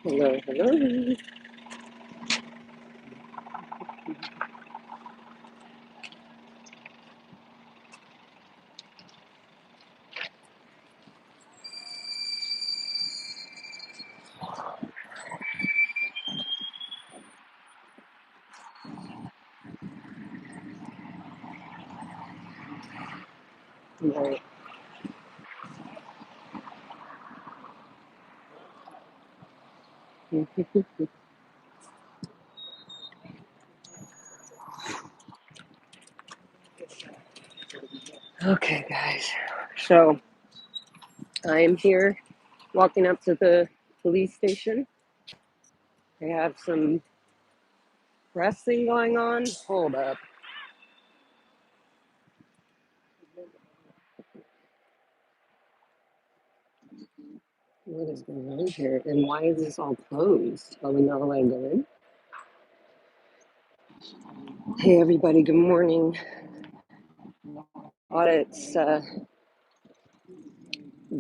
Hello, hello. Right. Okay, guys. So I am here walking up to the police station. They have some wrestling going on. Hold up. What is going on here? And why is this all closed? Are we not allowed to go in? Hey, everybody. Good morning. Thought it's the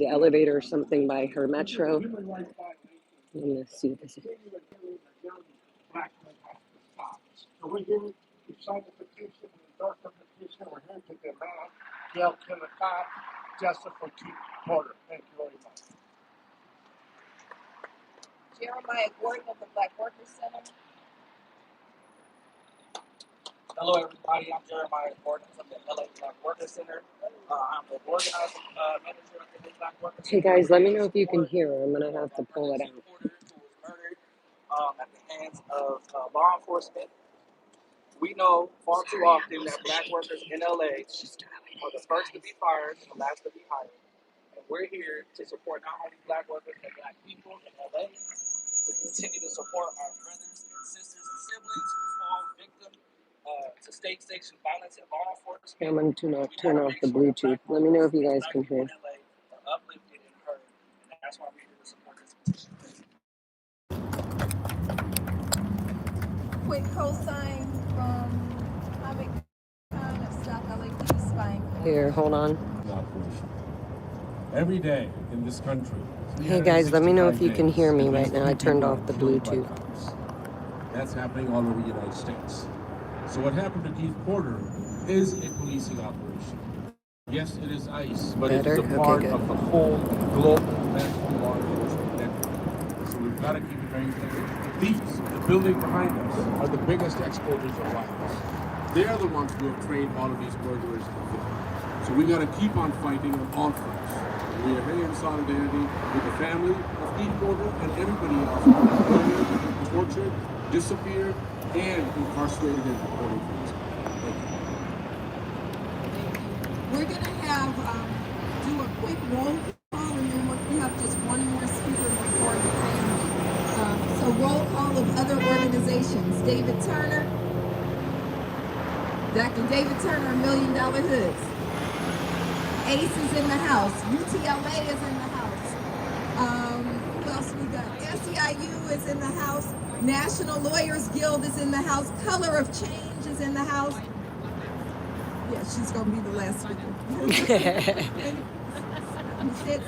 elevator or something by her metro. I'm going to see what this is. So we didn't sign the petition, endorse the petition, we're here to demand jail Killer Cop, justice for Keith Porter. Thank you very much. Jeremiah Gordon of the Black Workers Center. Hello, everybody. I'm Jeremiah Gordon from the LA Black Workers Center. I'm the organizing manager of the Black Workers Center. Hey, guys, let me know if you can hear her. I'm going to have to pull it out. Who was murdered at the hands of law enforcement. We know far too often that black workers in LA are the first to be fired and the last to be hired. And we're here to support not only black workers but black people in LA, to continue to support our brothers and sisters and siblings who fall victim to state-sanctioned violence and law enforcement. I'm going to turn off the Bluetooth. Let me know if you guys can hear. Uplifted and heard, and that's why we're here to support this petition. Quick cosign from Comic Con of South LA Police Spying. Here, hold on. Every day in this country. Hey guys, let me know if you can hear me right now. I turned off the Bluetooth. That's happening all over the United States. So what happened to Keith Porter is a policing operation. Yes, it is ICE, but it is a part of the whole global national law enforcement network. So we've got to keep it very clear. These, the building behind us, are the biggest exporters of violence. They are the ones who have trained all of these murderers in the field. So we got to keep on fighting on all fronts. We are very in solidarity with the family of Keith Porter and everybody else who was murdered, tortured, disappeared, and incarcerated in the Porter prison. Thank you. We're going to have do a quick roll call, and then we have just one more speaker before the family. So roll call of other organizations. David Turner, Dr. David Turner, $1 Million Hoods. ACE is in the house. UTLA is in the house. Who else we got? SEIU is in the house. National Lawyers Guild is in the house. Color of Change is in the house. Yeah, she's going to be the last speaker.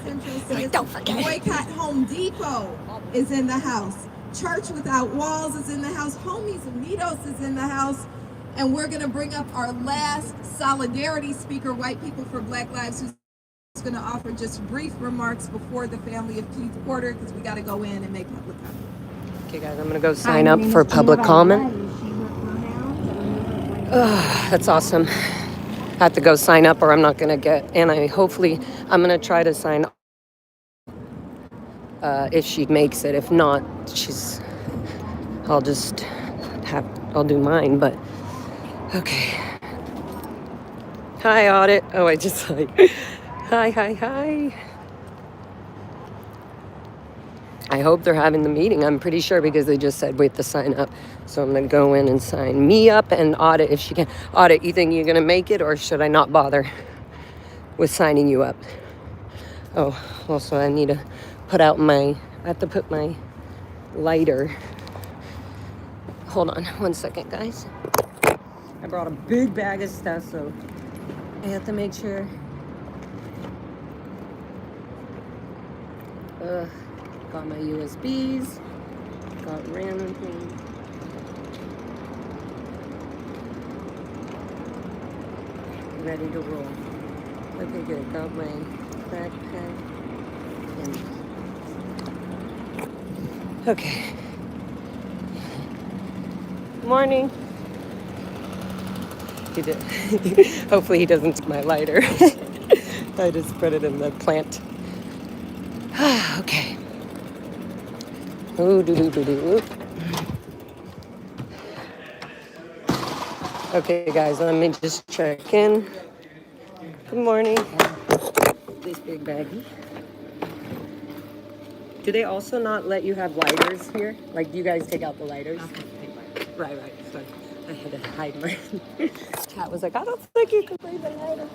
Central says, don't forget. Boycott Home Depot is in the house. Church Without Walls is in the house. Homies Unidos is in the house. And we're going to bring up our last solidarity speaker, White People for Black Lives, who's going to offer just brief remarks before the family of Keith Porter, because we got to go in and make public comment. Okay, guys, I'm going to go sign up for public comment. That's awesome. I have to go sign up or I'm not going to get, and I'm going to try to sign if she makes it. If not, I'll do mine, but okay. Hi, Audit. Oh, I just hi. I hope they're having the meeting. I'm pretty sure because they just said wait to sign up. So I'm going to go in and sign me up and Audit if she can. Audit, you think you're going to make it or should I not bother with signing you up? Oh, also I need to I have to put my lighter. Hold on 1 second, guys. I brought a big bag of stuff, so I have to make sure. Got my USBs. got random things. Ready to roll. Okay, good. Got my backpack. And okay. Morning. He did. Hopefully he doesn't take my lighter. I just put it in the plant. Okay. Ooh, doo. Okay, guys, let me just check in. Good morning. This big baggie. Do they also not let you have lighters here? Like, do you guys take out the lighters? Right. Sorry. I had to hide my cat was like, I don't think you can bring the lighters.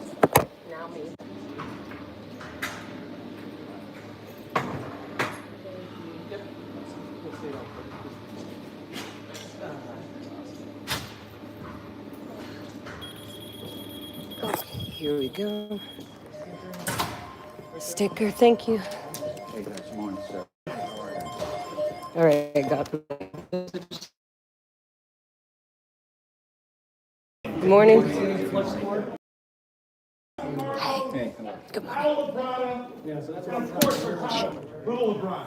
Now me. Okay, here we go. Sticker, thank you. All right, I got the Good morning. Hey. Good morning. Little LeBron.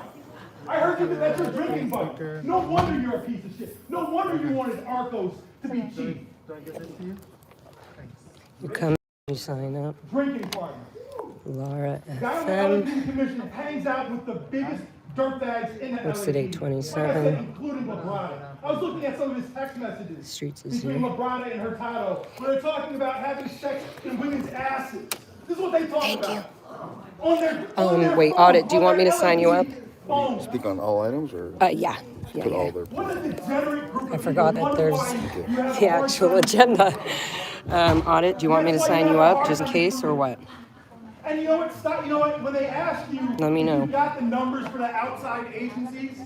I heard you that's your drinking buddy. No wonder you're a piece of shit. No wonder you wanted Arcos to be cheap. Do I give this to you? You come, you sign up. Drinking partner. Lara Guy on the FM. commission hangs out with the biggest dirtbags in the What's LA. today, 27? Including LeBron. I was looking at some of his text messages Streets is between here. LeBron and Hurtado, where they're talking about having sex in women's asses. This is what they talk about. On their Wait, phone, Audit, do you on want me their to sign you up? phone. Speak on all items or Yeah. put all their What a degenerate group I of forgot people. that there's One why you have the a hard actual time- agenda. Audit, do you want me to sign you up just in case or what? And you know what? Stop. You know what? When they ask you, Let me know. if you got the numbers for the outside agencies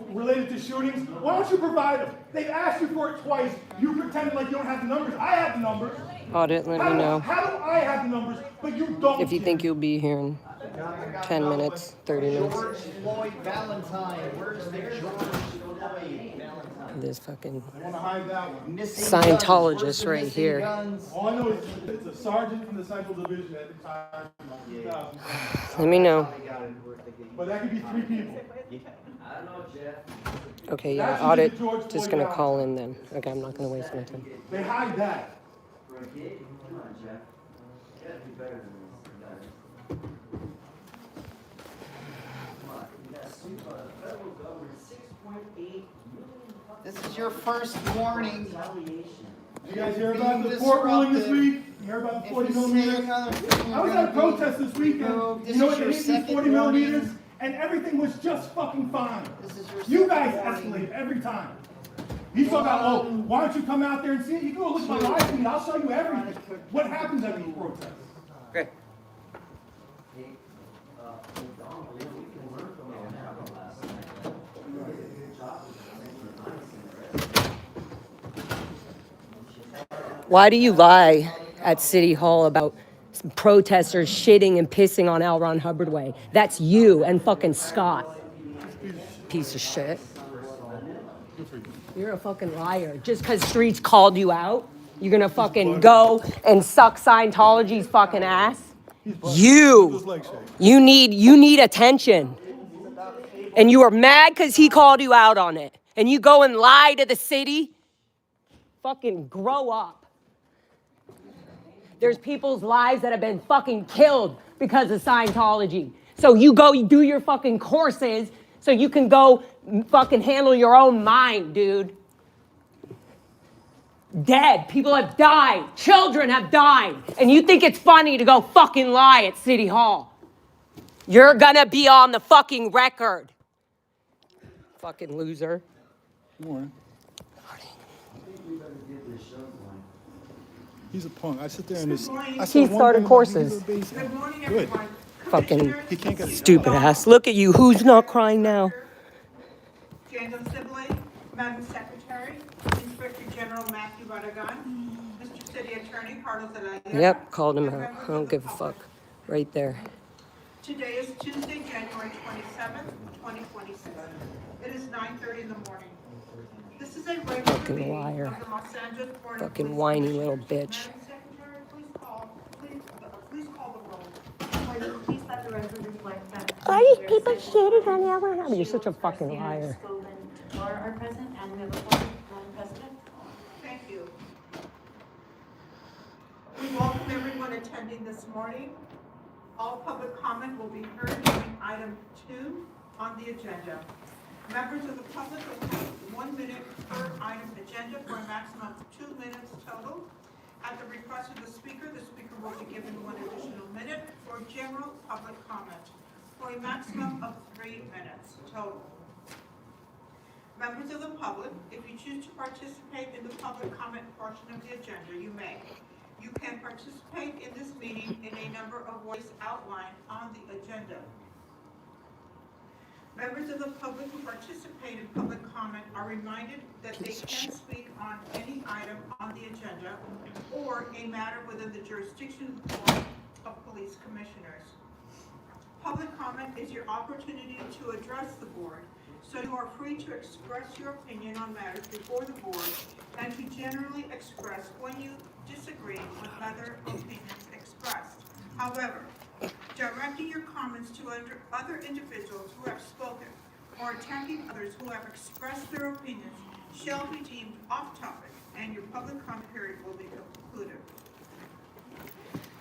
related to shootings, why don't you provide them? They've asked you for it twice. You pretended like you don't have the numbers. I have the numbers. Audit, let me know How do I have the numbers, but you don't? if you think you'll be here in 10 minutes, 30 minutes. George Floyd Valentine. Where's the George Floyd Valentine? This fucking I want to hide that one. Missing Scientologist guns. Where's the right missing here. guns? All I know is it's a sergeant from the Central Division at the time. 2000. Let me know. But that could be 3 people. Okay, yeah, Audit, just gonna call in then. Okay, I'm not gonna waste my time. They hide that. This is your first warning. You guys hear about the court ruling this week? You hear about the 40 millimeters? I was at a protest this weekend. You know what? They hit these 40 millimeters, and everything was just fucking fine. You guys escalate every time. He's talking about, oh, why don't you come out there and see it? You can go look at my live feed. I'll show you everything. What happens at these protests? Great. Why do you lie at City Hall about protesters shitting and pissing on L. Ron Hubbard Way? That's you and fucking Scott. Piece of shit. You're a fucking liar. Just because Streets called you out, you're gonna fucking go and suck Scientology's fucking ass? You need attention. And you are mad because he called you out on it. And you go and lie to the city? Fucking grow up. There's people's lives that have been fucking killed because of Scientology. So you go, you do your fucking courses so you can go fucking handle your own mind, dude. Dead. People have died. Children have died. And you think it's funny to go fucking lie at City Hall. You're gonna be on the fucking record. Fucking loser. Good morning. He's a punk. I sit there and just. He started courses. Good morning, Good. everyone. Fucking He can't get. stupid ass. Look at you. Who's not crying now? Jandal Sibley, Madam Secretary, Inspector General Matthew Barragan, Mr. City Attorney Carlos Zelaya. Yep, called him out. I don't give a fuck. Right there. Today is Tuesday, January 27th, 2026. It is 9:30 in the morning. This is a regular Fucking meeting liar. of the Los Angeles Board of Fucking Police whiny little Commissioners. bitch. Madam Secretary, please call the roll. Please let the record reflect that. All these people shitting on Lara. You're such a fucking liar. Lara are present, and we have a quorum, Madam President. Thank you. We welcome everyone attending this morning. All public comment will be heard during item 2 on the agenda. Members of the public will have 1 minute per item agenda for a maximum of 2 minutes total. At the request of the speaker will be given 1 additional minute for general public comment for a maximum of 3 minutes total. Members of the public, if you choose to participate in the public comment portion of the agenda, you may. You can participate in this meeting in a number of ways outlined on the agenda. Members of the public who participate in public comment are reminded that they can speak on any item on the agenda or a matter within the jurisdiction of the Board of Police Commissioners. Public comment is your opportunity to address the board, so you are free to express your opinion on matters before the board and to generally express when you disagree with other opinions expressed. However, directing your comments to other individuals who have spoken or attacking others who have expressed their opinions shall be deemed off topic, and your public comment period will be concluded.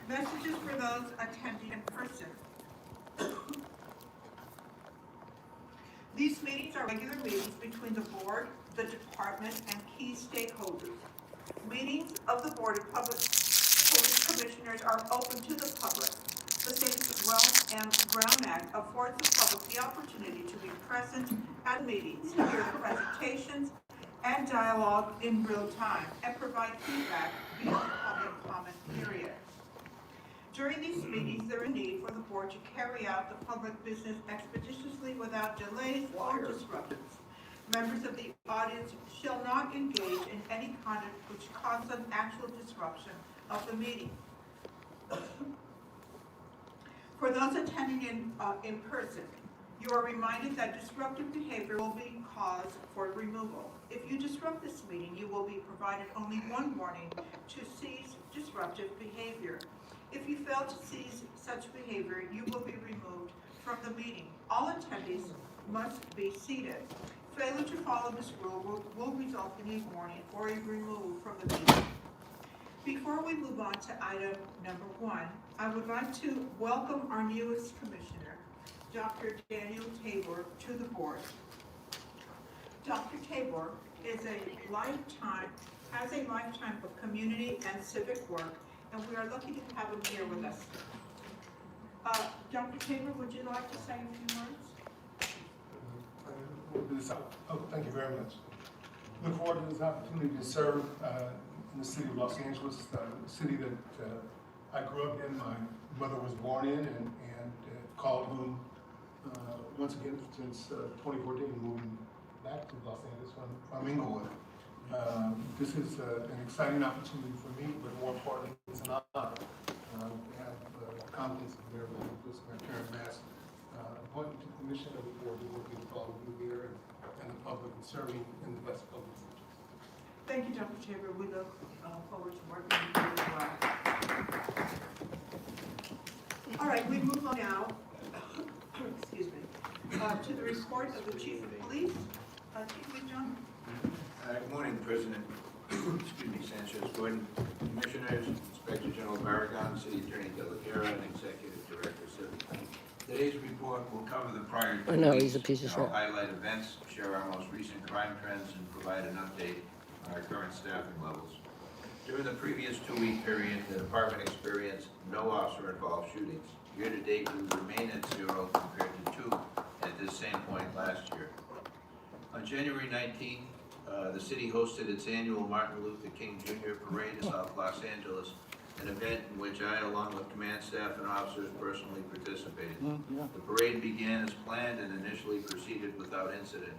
Messages for those attending in person. These meetings are regular meetings between the board, the department, and key stakeholders. Meetings of the Board of Police Commissioners are open to the public. The Safety, Wealth, and Brown Act affords the public the opportunity to be present at meetings, hear presentations, and dialogue in real time, and provide feedback via the public comment period. During these meetings, there is a need for the board to carry out the public business expeditiously without delays or disruptions. Members of the audience shall not engage in any conduct which causes an actual disruption of the meeting. For those attending in person, you are reminded that disruptive behavior will be cause for removal. If you disrupt this meeting, you will be provided only 1 warning to cease disruptive behavior. If you fail to cease such behavior, you will be removed from the meeting. All attendees must be seated. Failure to follow this rule will result in a warning or a removal from the meeting. Before we move on to item number 1, I would like to welcome our newest commissioner, Dr. Daniel Tabor, to the board. Dr. Tabor has a lifetime of community and civic work, and we are lucky to have him here with us. Dr. Tabor, would you like to say a few words? Thank you very much. Look forward to this opportunity to serve in the city of Los Angeles, the city that I grew up in. My mother was born in and called home once again since 2014, moving back to Los Angeles from Inglewood. This is an exciting opportunity for me, but more importantly, it's an honor to have confidence in their this Karen Bass appointment to the commission of the board to work with all of you here and the public and serving in the best public interest. Thank you, Dr. Tabor. We look forward to working with you as well. All right, we move on now excuse me, to the report of the Chief of Police. Chief John. Good morning, President. Excuse me, Sanchez, Gordon, Commissioners, Inspector General Barragan, City Attorney De La Guerra, and Executive Director Silvia. Today's report will cover the prior 2 I know, weeks. he's a piece of shit. Highlight events, share our most recent crime trends, and provide an update on our current staffing levels. During the previous 2-week period, the department experienced no officer-involved shootings. Year-to-date, we remain at 0 compared to 2 at this same point last year. On January 19th, the city hosted its annual Martin Luther King Jr. Parade in South Los Angeles, an event in which I, along with command staff and officers, personally participated. The parade began as planned and initially proceeded without incident.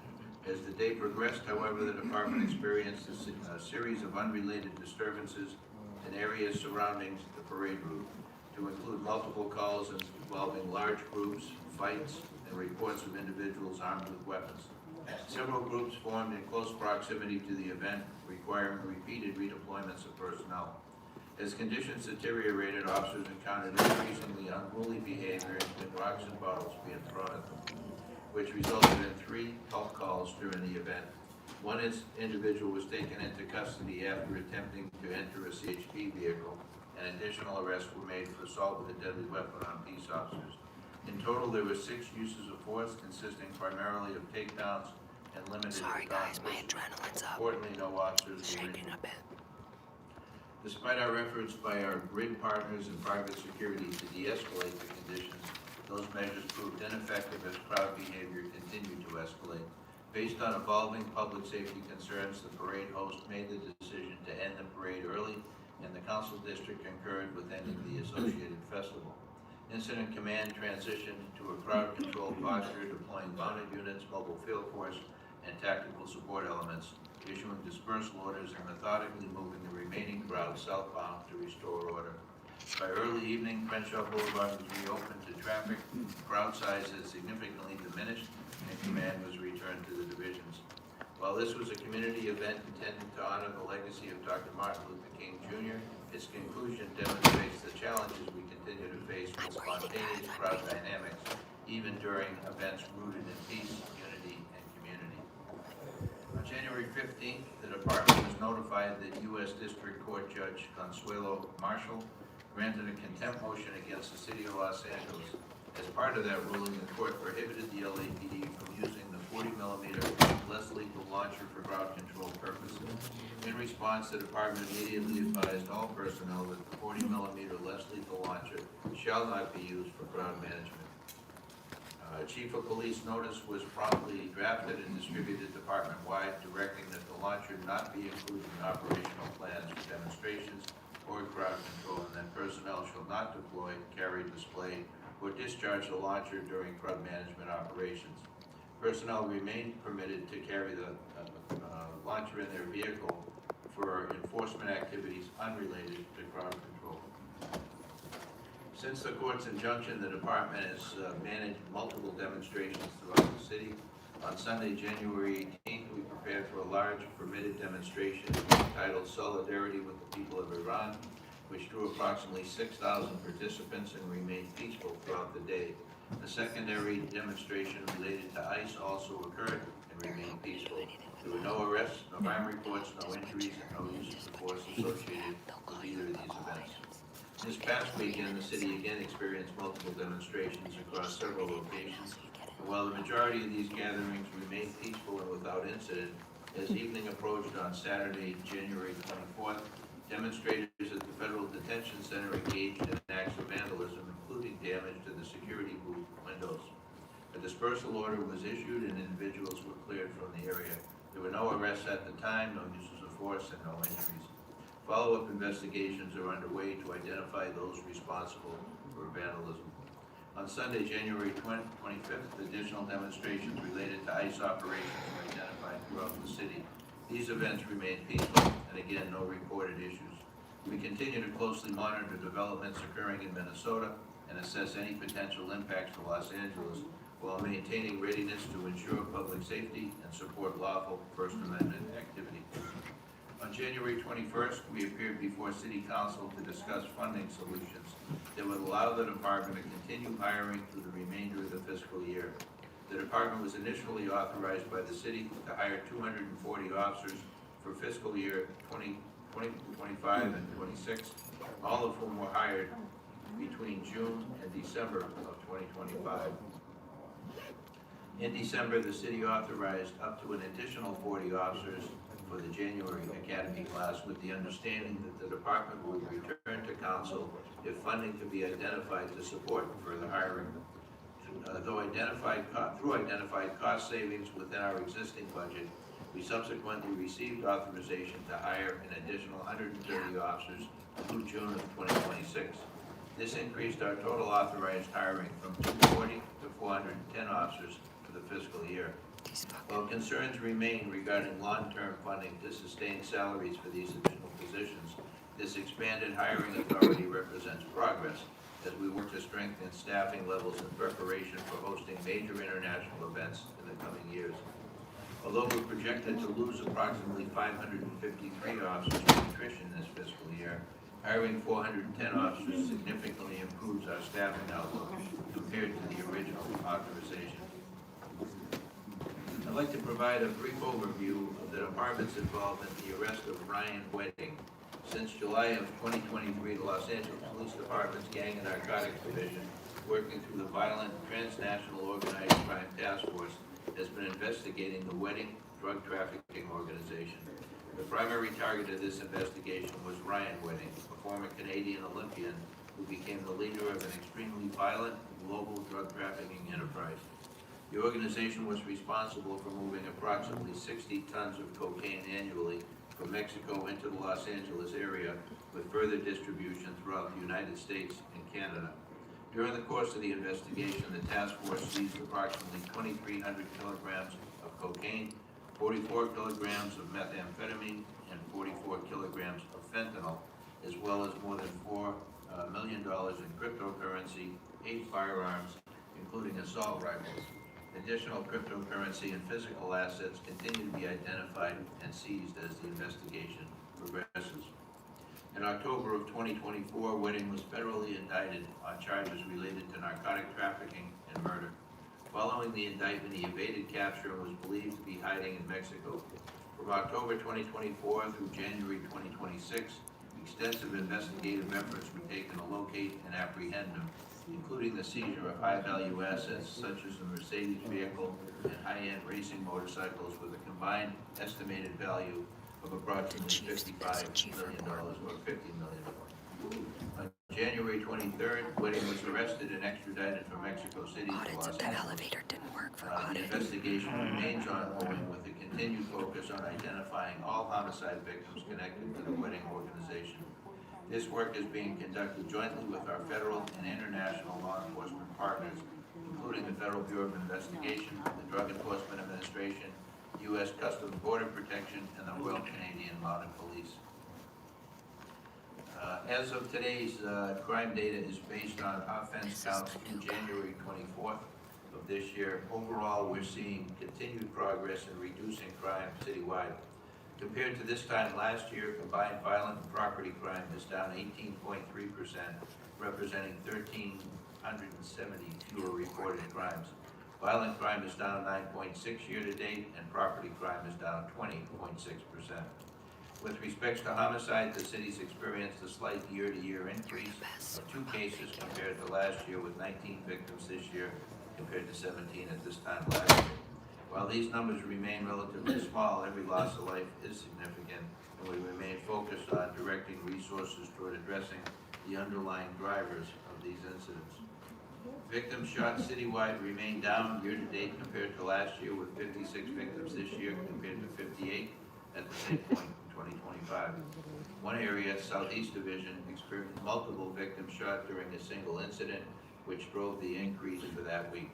As the day progressed, however, the department experienced a series of unrelated disturbances in areas surrounding the parade route, to include multiple calls involving large groups, fights, and reports of individuals armed with weapons. Several groups formed in close proximity to the event, requiring repeated redeployments of personnel. As conditions deteriorated, officers encountered increasingly unruly behavior, including rocks and bottles being thrown at them, which resulted in 3 help calls during the event. One individual was taken into custody after attempting to enter a CHP vehicle, and additional arrests were made for assault with a deadly weapon on peace officers. In total, there were 6 uses of force, consisting primarily of takedowns and limited. Sorry guys, my adrenaline's up. Importantly, no officers were Shaking a bit. Despite our efforts by our grid partners and private security to de-escalate the conditions, those measures proved ineffective as crowd behavior continued to escalate. Based on evolving public safety concerns, the parade host made the decision to end the parade early, and the council district concurred with ending the associated festival. Incident command transitioned to a crowd control posture, deploying mounted units, mobile field force, and tactical support elements, issuing dispersal orders and methodically moving the remaining crowd southbound to restore order. By early evening, Crenshaw Boulevard was reopened to traffic, crowd size had significantly diminished, and command was returned to the divisions. While this was a community event intended to honor the legacy of Dr. Martin Luther King Jr., its conclusion demonstrates the challenges we continue to face with spontaneous crowd dynamics, even during events rooted in peace, unity, and community. On January 15th, the department was notified that U.S. District Court Judge Consuelo Marshall granted a contempt motion against the City of Los Angeles. As part of that ruling, the court prohibited the LAPD from using the 40mm less lethal launcher for crowd control purposes. In response, the department immediately advised all personnel that the 40mm less lethal launcher shall not be used for crowd management. Chief of Police notice was promptly drafted and distributed department-wide, directing that the launcher not be included in operational plans for demonstrations or crowd control, and that personnel shall not deploy, carry, display, or discharge the launcher during crowd management operations. Personnel remain permitted to carry the launcher in their vehicle for enforcement activities unrelated to crowd control. Since the court's injunction, the department has managed multiple demonstrations throughout the city. On Sunday, January 18th, we prepared for a large permitted demonstration entitled Solidarity with the People of Iran, which drew approximately 6,000 participants and remained peaceful throughout the day. A secondary demonstration related to ICE also occurred and remained peaceful. There were no arrests, no crime reports, no injuries, and no use of force associated with either of these events. This past weekend, the city again experienced multiple demonstrations across several locations. And while the majority of these gatherings remained peaceful and without incident, as evening approached on Saturday, January 24th, demonstrators at the Federal Detention Center engaged in acts of vandalism, including damage to the security booth windows. A dispersal order was issued and individuals were cleared from the area. There were no arrests at the time, no uses of force, and no injuries. Follow-up investigations are underway to identify those responsible for vandalism. On Sunday, January 25th, additional demonstrations related to ICE operations were identified throughout the city. These events remain peaceful, and again, no reported issues. We continue to closely monitor developments occurring in Minnesota and assess any potential impacts to Los Angeles while maintaining readiness to ensure public safety and support lawful First Amendment activity. On January 21st, we appeared before City Council to discuss funding solutions that would allow the department to continue hiring through the remainder of the fiscal year. The department was initially authorized by the city to hire 240 officers for fiscal year 2025 and 26, all of whom were hired between June and December of 2025. In December, the city authorized up to an additional 40 officers for the January academy class, with the understanding that the department would return to council if funding could be identified to support further hiring. Through identified cost savings within our existing budget, we subsequently received authorization to hire an additional 130 officers through June of 2026. This increased our total authorized hiring from 240 to 410 officers for the fiscal year. While concerns remain regarding long-term funding to sustain salaries for these additional positions, this expanded hiring authority represents progress as we work to strengthen staffing levels in preparation for hosting major international events in the coming years. Although we're projected to lose approximately 553 officers to attrition this fiscal year, hiring 410 officers significantly improves our staffing outlook compared to the original authorization. I'd like to provide a brief overview of the departments involved in the arrest of Ryan Wedding. Since July of 2023, the Los Angeles Police Department's Gang and Narcotics Division, working through the Violent Transnational Organized Crime Task Force, has been investigating the Wedding drug trafficking organization. The primary target of this investigation was Ryan Wedding, a former Canadian Olympian who became the leader of an extremely violent global drug trafficking enterprise. The organization was responsible for moving approximately 60 tons of cocaine annually from Mexico into the Los Angeles area, with further distribution throughout the United States and Canada. During the course of the investigation, the task force seized approximately 2,300 kilograms of cocaine, 44 kilograms of methamphetamine, and 44 kilograms of fentanyl, as well as more than $4 million in cryptocurrency, 8 firearms, including assault rifles. Additional cryptocurrency and physical assets continue to be identified and seized as the investigation progresses. In October of 2024, Wedding was federally indicted on charges related to narcotic trafficking and murder. Following the indictment, he evaded capture and was believed to be hiding in Mexico. From October 2024 through January 2026, extensive investigative efforts were taken to locate and apprehend him, including the seizure of high-value assets such as the Mercedes vehicle and high-end racing motorcycles with a combined estimated value of approximately $55 million or $50 million. On January 23rd, Wedding was arrested and extradited from Mexico City to Los Angeles. The elevator didn't work for The investigation remains ongoing with a continued focus on identifying all homicide victims connected to the Wedding organization. This work is being conducted jointly with our federal and international law enforcement partners, including the Federal Bureau of Investigation, the Drug Enforcement Administration, U.S. Customs and Border Protection, and the Royal Canadian Mounted Police. As of today's crime data is based on offense counts through January 24th of this year. Overall, we're seeing continued progress in reducing crime citywide. Compared to this time last year, combined violent and property crime is down 18.3%, representing 1,370 fewer reported crimes. Violent crime is down 9.6% year-to-date, and property crime is down 20.6%. With respect to homicide, the city's experienced a slight year-to-year increase of 2 cases compared to last year, with 19 victims this year compared to 17 at this time last year. While these numbers remain relatively small, every loss of life is significant, and we remain focused on directing resources toward addressing the underlying drivers of these incidents. Victims shot citywide remain down year-to-date compared to last year, with 56 victims this year compared to 58 at the same point in 2025. One area, Southeast Division, experienced multiple victims shot during a single incident, which drove the increase for that week.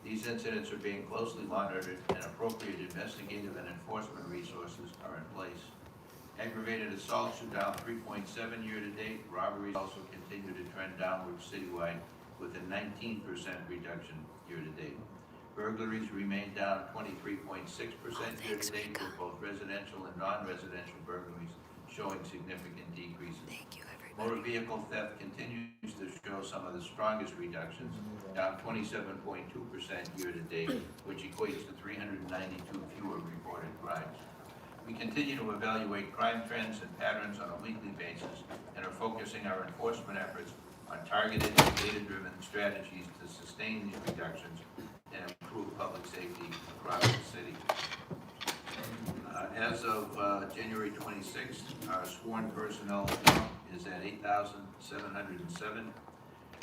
These incidents are being closely monitored, and appropriate investigative and enforcement resources are in place. Aggravated assaults are down 3.7% year-to-date. Robberies also continue to trend downward citywide, with a 19% reduction year-to-date. Burglaries remain down 23.6% year-to-date, with both residential and non-residential burglaries showing significant decreases. Motor vehicle theft continues to show some of the strongest reductions, down 27.2% year-to-date, which equates to 392 fewer reported crimes. We continue to evaluate crime trends and patterns on a weekly basis and are focusing our enforcement efforts on targeted and data-driven strategies to sustain these reductions and improve public safety across the city. As of January 26th, our sworn personnel count is at 8,707.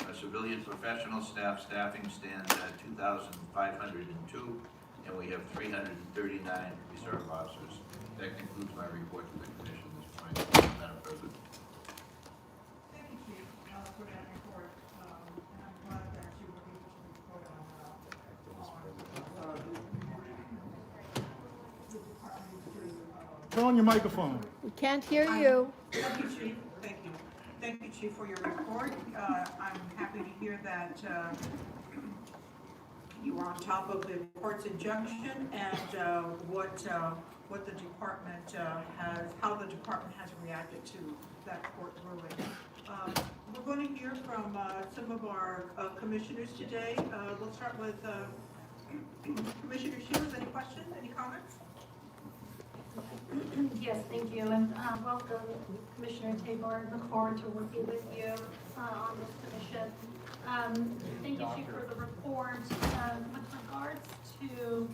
Our civilian professional staffing stands at 2,502, and we have 339 reserve officers. That concludes my report to the Commission at this point, Madam President. Thank you, Chief, for that report. And I'm glad that you were able to report on Turn on your microphone. We can't hear you. Thank you, Chief. Thank you. Thank you, Chief, for your report. I'm happy to hear that You are on top of the court's injunction and what the department how the department has reacted to that court ruling. We're going to hear from some of our commissioners today. We'll start with Commissioner Shields. Any questions, any comments? Yes, thank you, and welcome, Commissioner Tabor. Look forward to working with you on this commission. Thank you, Chief, for the report. With regards to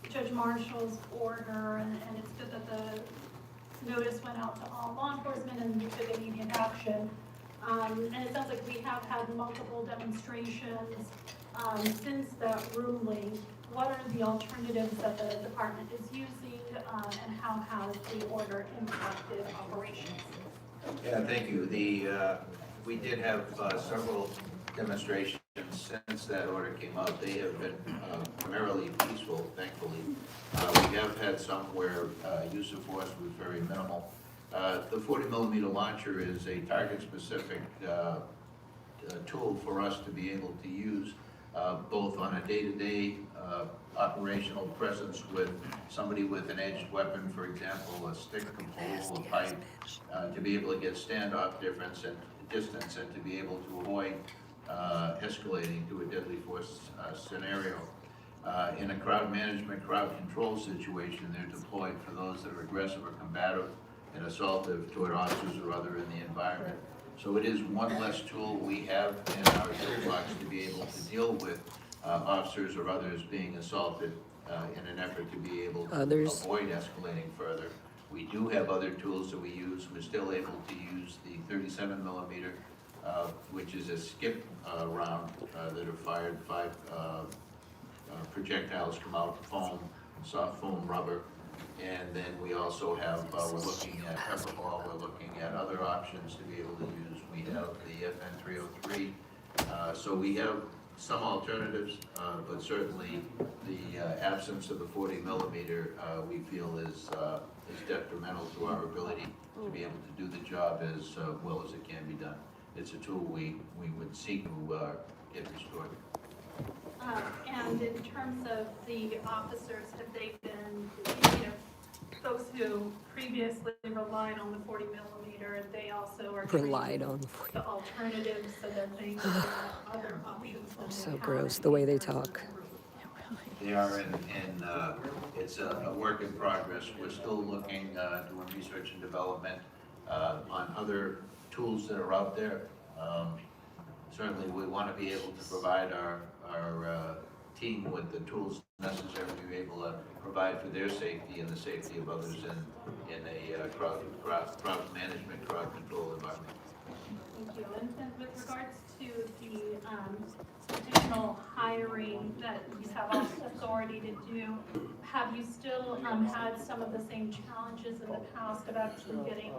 Judge Marshall's order, and it's good that the notice went out to all law enforcement and we took immediate action. And it sounds like we have had multiple demonstrations since that ruling. What are the alternatives that the department is using, and how has the order impacted operations? Yeah, thank you. We did have several demonstrations since that order came out. They have been primarily peaceful, thankfully. We have had some where use of force was very minimal. The 40mm launcher is a target-specific tool for us to be able to use both on a day-to-day operational presence with somebody with an edged weapon, for example, a stick, a pole, a pipe, to be able to get standoff distance and to be able to avoid escalating to a deadly force scenario. In a crowd management, crowd control situation, they're deployed for those that are aggressive or combative and assaultive toward officers or other in the environment. So it is one less tool we have in our toolbox to be able to deal with officers or others being assaulted in an effort to be able to avoid escalating further. We do have other tools that we use. We're still able to use the 37mm, which is a skip round that are fired. 5 projectiles come out, foam, soft foam rubber. And then we also have, we're looking at pepper ball, we're looking at other options to be able to use. We have the FN-303. So we have some alternatives, but certainly the absence of the 40mm we feel is detrimental to our ability to be able to do the job as well as it can be done. It's a tool we would seek to get restored. And in terms of the officers, have they been, folks who previously relied on the 40mm, they also are Relied on the 40. the alternatives so that they other options. So gross, the way they talk. They are it's a work in progress. We're still looking, doing research and development on other tools that are out there. Certainly we want to be able to provide our team with the tools necessary to be able to provide for their safety and the safety of others in a crowd management, crowd control environment. Thank you. And with regards to the additional hiring that you have authority to do, have you still had some of the same challenges in the past of actually getting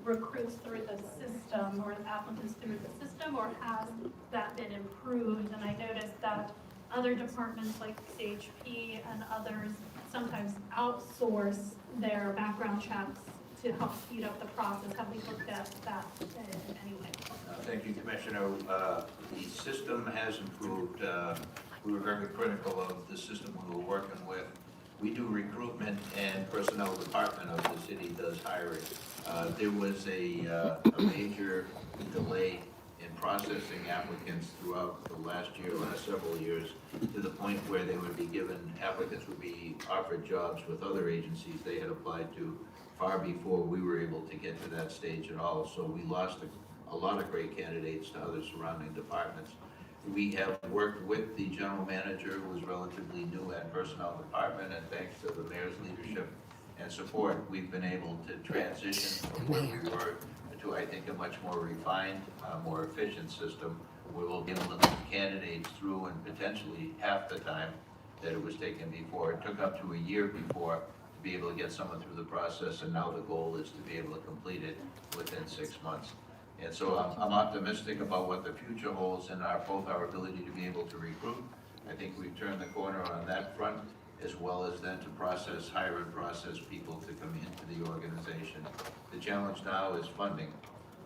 recruits through the system or applicants through the system, or has that been improved? And I noticed that other departments like CHP and others sometimes outsource their background checks to help speed up the process. Have we looked at that in any way? Thank you, Commissioner. The system has improved. We were very critical of the system we were working with. We do recruitment, and personnel department of the city does hiring. There was a major delay in processing applicants throughout the last several years, to the point where they would be applicants would be offered jobs with other agencies they had applied to far before we were able to get to that stage at all. So we lost a lot of great candidates to other surrounding departments. We have worked with the general manager, who was relatively new at personnel department, and thanks to the mayor's leadership and support, we've been able to transition from where we were to, I think, a much more refined, more efficient system. We will be able to move candidates through in potentially half the time that it was taken before. It took up to a year before to be able to get someone through the process, and now the goal is to be able to complete it within 6 months. And so I'm optimistic about what the future holds in both our ability to be able to recruit. I think we've turned the corner on that front, as well as then to hire and process people to come into the organization. The challenge now is funding.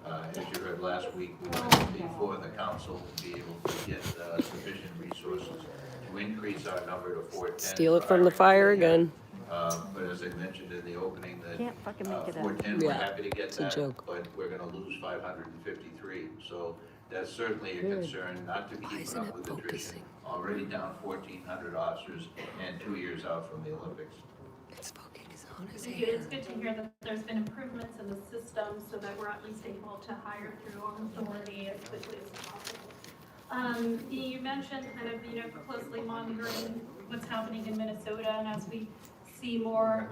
As you heard heard last week, we went before the council to be able to get sufficient resources to increase our number to 410. Steal it from the fire again. But as I mentioned in the opening, that Can't fucking make it up. 410, we're Yeah, happy to get it's a that, joke. but we're gonna lose 553. So that's certainly a concern, not to keep isn't up it with attrition. focusing? Already down 1,400 officers and 2 years out from the Olympics. It's focusing on his Thank you. It's hand. good to hear that there's been improvements in the system so that we're at least able to hire through our authority as quickly as possible. You mentioned kind of, closely monitoring what's happening in Minnesota, and as we see more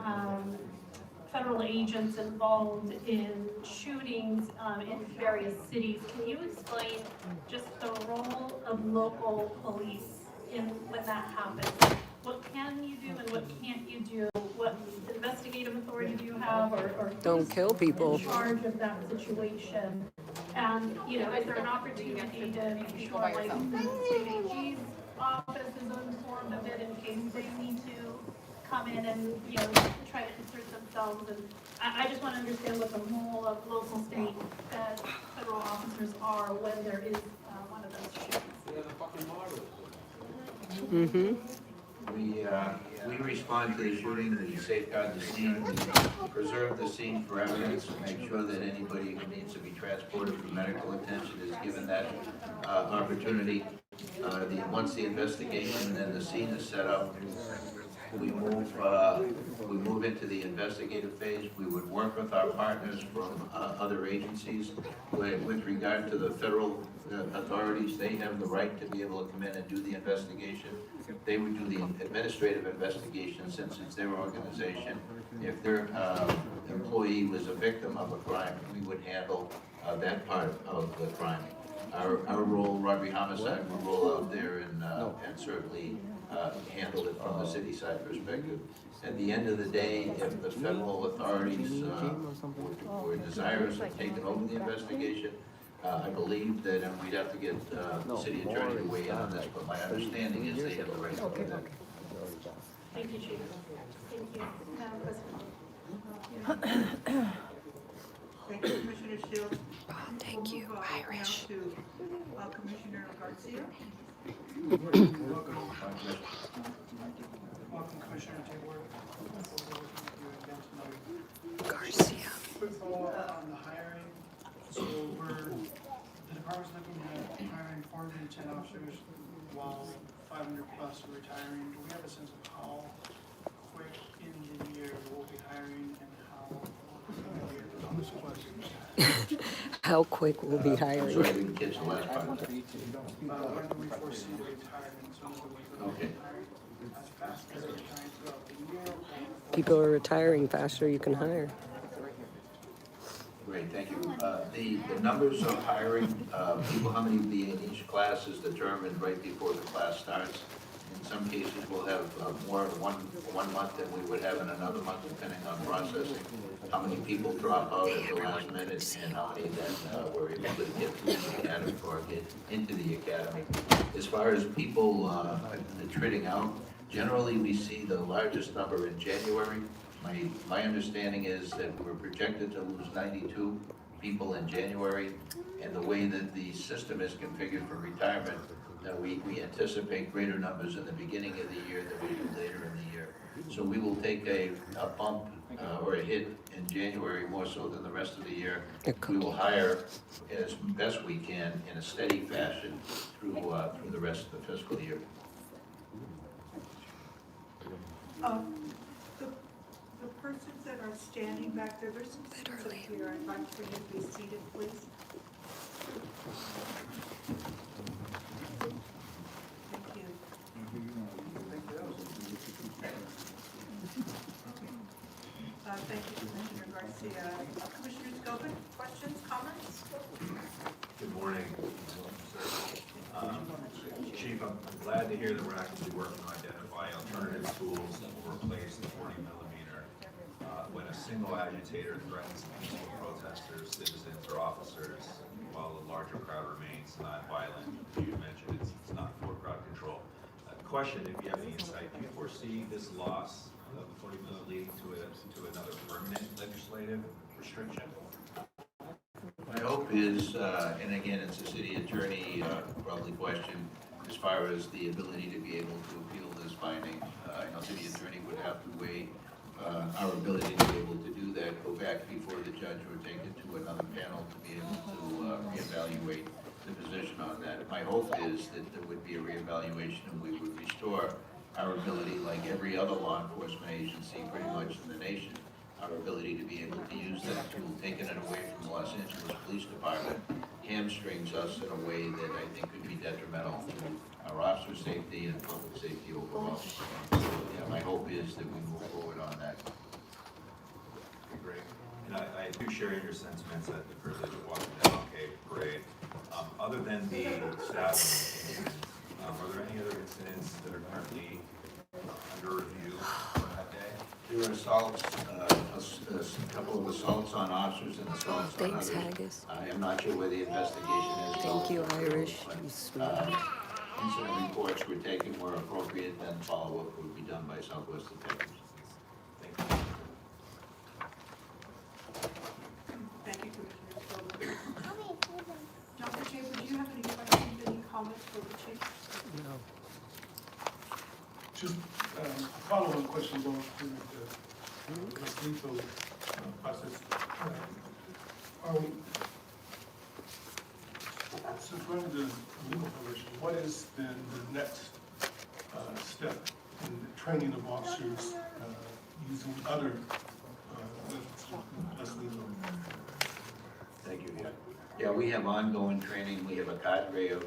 federal agents involved in shootings in various cities, can you explain just the role of local police when that happens? What can you do and what can't you do? What investigative authority do you have, or Don't kill people. in charge of that situation? And, is there an opportunity to make sure, like, the state AG's office is informed of it in case they need to come in and, try to insert themselves? And I just want to understand what the role of local, state, and federal officers are when there is one of those shootings. Mm-hmm. We respond to the shooting, we safeguard the scene, we preserve the scene for evidence, make sure that anybody who needs to be transported for medical attention is given that opportunity. Once the investigation and the scene is set up, we move into the investigative phase. We would work with our partners from other agencies. With regard to the federal authorities, they have the right to be able to come in and do the investigation. They would do the administrative investigation since it's their organization. If their employee was a victim of a crime, we would handle that part of the crime. Our role, robbery homicide, will roll out there and certainly handle it from the city side perspective. At the end of the day, if the federal authorities were desirous of taking over the investigation, I believe that we'd have to get the city attorney to weigh in on this, but my understanding is they have the right to do that. Thank you, Chief. Thank you, Madam President. Thank you, Commissioner Shields. Thank you, We'll move Irish. now to Commissioner Garcia. Welcome, Commissioner Taylor. Garcia. First of all, on the hiring, so the department's looking at hiring 410 officers while 500 plus are retiring. Do we have a sense of how quick in the year we'll be hiring and how How quick we'll be hiring. Sorry, we didn't catch the last part. when do we foresee the retirement? So Okay. as fast as they're retiring throughout the year? People are retiring faster, you can hire. Great, thank you. The numbers of hiring, people, how many will be in each class is determined right before the class starts. In some cases, we'll have more in one month than we would have in another month, depending on processing. How many people drop out at the last minute and how many then were able to get through the academy or get into the academy. As far as people trading out, generally we see the largest number in January. My understanding is that we're projected to lose 92 people in January, and the way that the system is configured for retirement, we anticipate greater numbers in the beginning of the year than we do later in the year. So we will take a bump or a hit in January more so than the rest of the year. We will hire as best we can in a steady fashion through the rest of the fiscal year. The persons that are standing back there, there's some seats up here. I'd like for you to be seated, please. Thank you. Thank you, Commissioner Garcia. Commissioner Scobin, questions, comments? Good morning. Chief, I'm glad to hear that we're actively working to identify alternative tools that will replace the 40 millimeter. When a single agitator threatens peaceful protesters, citizens, or officers, while the larger crowd remains non-violent, you mentioned it's not for crowd control. Question, if you have any insight, do you foresee this loss of the 40 millimeter leading to another permanent legislative restriction? My hope is, and again, it's a city attorney probably question, as far as the ability to be able to appeal this finding. I know city attorney would have to weigh our ability to be able to do that, go back before the judge, or take it to another panel to be able to reevaluate the position on that. My hope is that there would be a reevaluation and we would restore our ability, like every other law enforcement agency pretty much in the nation, our ability to be able to use that tool. Taking it away from the Los Angeles Police Department hamstrings us in a way that I think could be detrimental to our officer safety and public safety overall. So, yeah, my hope is that we move forward on that. Great. And I do share your sentiments at the privilege of watching the MLK parade. Other than the stabbing, are there any other incidents that are currently under review on that day? There were assaults, a couple of assaults on officers and assaults on others. Haggis. I am not sure where the investigation is. Thank you, Irish. But, You sweet. incident reports were taken where appropriate, then follow-up would be done by Southwest detectives. Thank you. Thank you, Commissioner. Dr. Chambers, do you have any questions, any comments for the chief? No. Just follow-up questions on the lethal process. Since we're in the legal profession, what is then the next step in the training of officers using other less lethal? Thank you, yeah. Yeah, we have ongoing training. We have a cadre of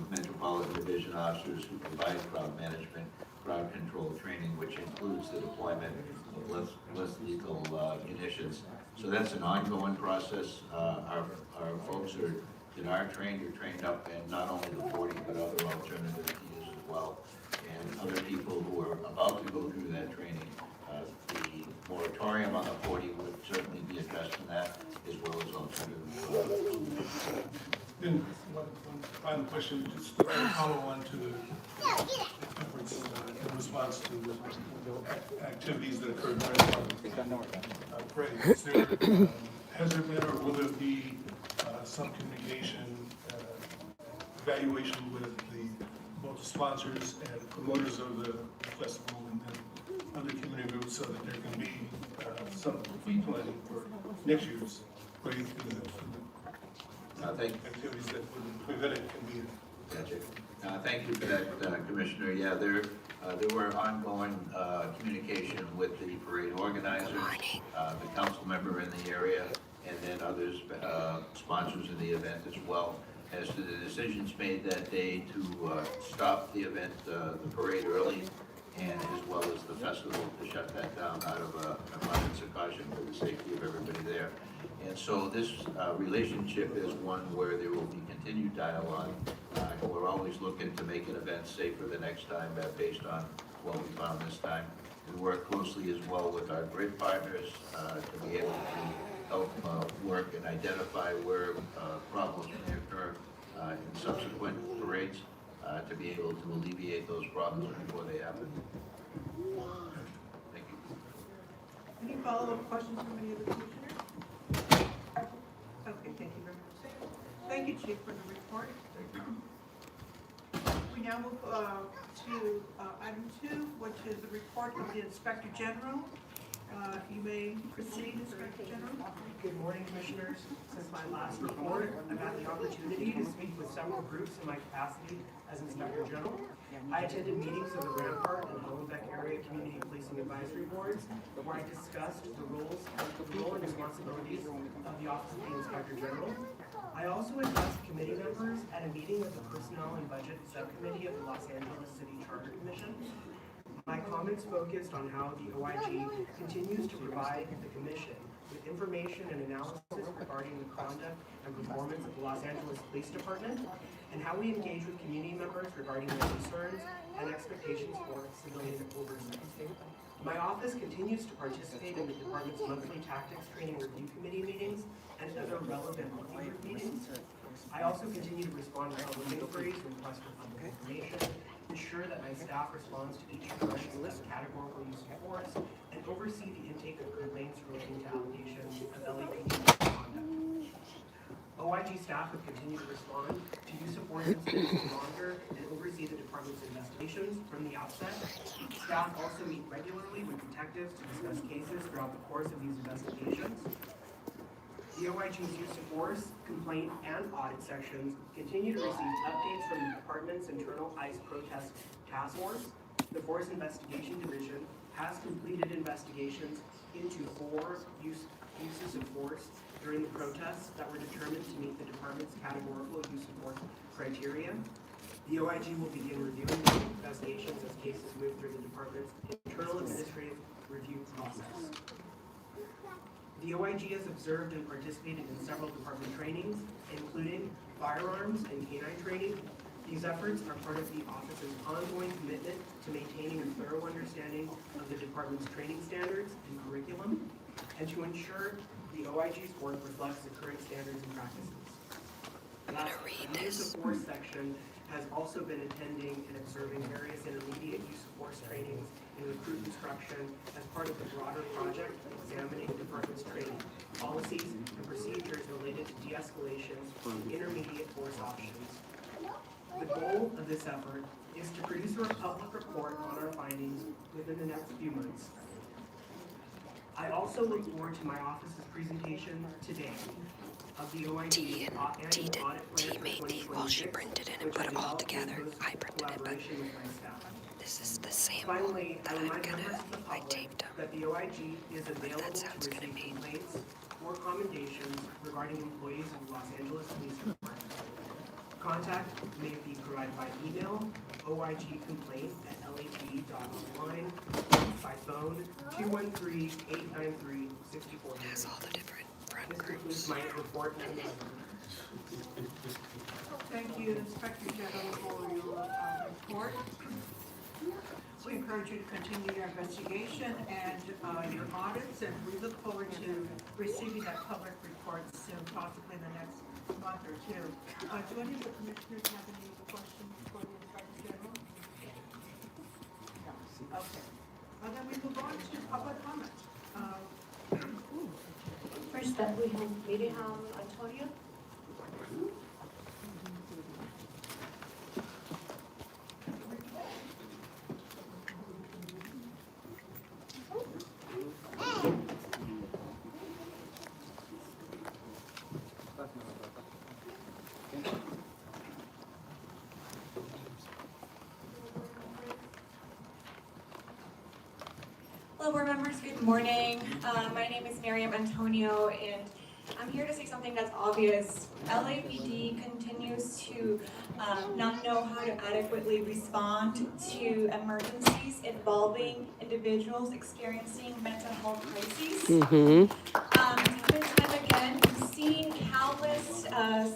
Metropolitan Division officers who provide crowd management, crowd control training, which includes the deployment of less lethal munitions. So that's an ongoing process. Our folks that are trained up in not only the 40, but other alternative use as well. And other people who are about to go through that training. The moratorium on the 40 would certainly be addressed in that, as well as alternative. Then one final question, just to follow on to the efforts in response to the activities that occurred during the parade. Has there been or will there be some communication, evaluation with both the sponsors and promoters of the festival and then other community groups so that there can be some pre-planning for next year's parade? Activities that would prevent it can be. Gotcha. Thank you for that, Commissioner. Yeah, there were ongoing communication with the parade organizer, the council member in the area, and then others, sponsors of the event as well, as to the decisions made that day to stop the event, the parade early, and as well as the festival to shut that down out of an abundance of caution for the safety of everybody there. And so this relationship is one where there will be continued dialogue. And we're always looking to make an event safer the next time based on what we found this time. We work closely as well with our grid partners to be able to help work and identify where problems may occur in subsequent parades to be able to alleviate those problems before they happen. Thank you. Any follow-up questions from any of the commissioners? Okay, thank you very much. Thank you, Chief, for the report. We now move to item 2, which is the report of the Inspector General. You may proceed, Inspector General. Good morning, Commissioners. Since my last report, I've had the opportunity to speak with several groups in my capacity as Inspector General. I attended meetings of the Rampart and Hollenbeck Area Community Policing Advisory Boards, where I discussed the role and responsibilities of the Office of the Inspector General. I also addressed committee members at a meeting of the Personnel and Budget Subcommittee of the Los Angeles City Charter Commission. My comments focused on how the OIG continues to provide the Commission with information and analysis regarding the conduct and performance of the Los Angeles Police Department, and how we engage with community members regarding their concerns and expectations for civilian oversight. My office continues to participate in the department's monthly tactics training review committee meetings and other relevant monthly group meetings. I also continue to respond to public inquiries and requests for public information, ensure that my staff responds to each request as a categorical use of force, and oversee the intake of complaints relating to allegations of LAPD conduct. OIG staff would continue to respond to use of force incidents to monitor and oversee the department's investigations from the outset. Staff also meet regularly with detectives to discuss cases throughout the course of these investigations. The OIG's use of force, complaint, and audit sections continue to receive updates from the department's internal ICE protest task force. The Force Investigation Division has completed investigations into 4 uses of force during the protests that were determined to meet the department's categorical use of force criteria. The OIG will begin reviewing the investigations as cases move through the department's internal administrative review process. The OIG has observed and participated in several department trainings, including firearms and canine training. These efforts are part of the office's ongoing commitment to maintaining a thorough understanding of the department's training standards and curriculum, and to ensure the OIG's work reflects the current standards and practices. The use of force section has also been attending and observing various intermediate use of force trainings and recruit instruction as part of the broader project examining the department's training, policies, and procedures related to de-escalation and intermediate force options. The goal of this effort is to produce a public report on our findings within the next few months. I also look forward to my office's presentation today of the OIG annual audit plan for 2026. Well, she printed it and put them all together. I printed it, but this is the same Finally, that I'm gonna, I taped them. that the OIG is available to receive complaints or commendations regarding employees of the Los Angeles Police Department. Contact may be provided by email, oigcomplaint@lap.online, by phone, 213-893-6400. It has all the different front This groups. concludes my report. Thank you, Inspector General, for your report. We encourage you to continue your investigation and your audits, and we look forward to receiving that public report soon, possibly in the next month or two. Do any of the commissioners have any questions for the Inspector General? No. Okay. Then we move on to public comment. First up, we have Miriam Antonio. Hello, board members. Good morning. My name is Miriam Antonio, and I'm here to say something that's obvious. LAPD continues to not know how to adequately respond to emergencies involving individuals experiencing mental health crises. Time and time again, we've seen countless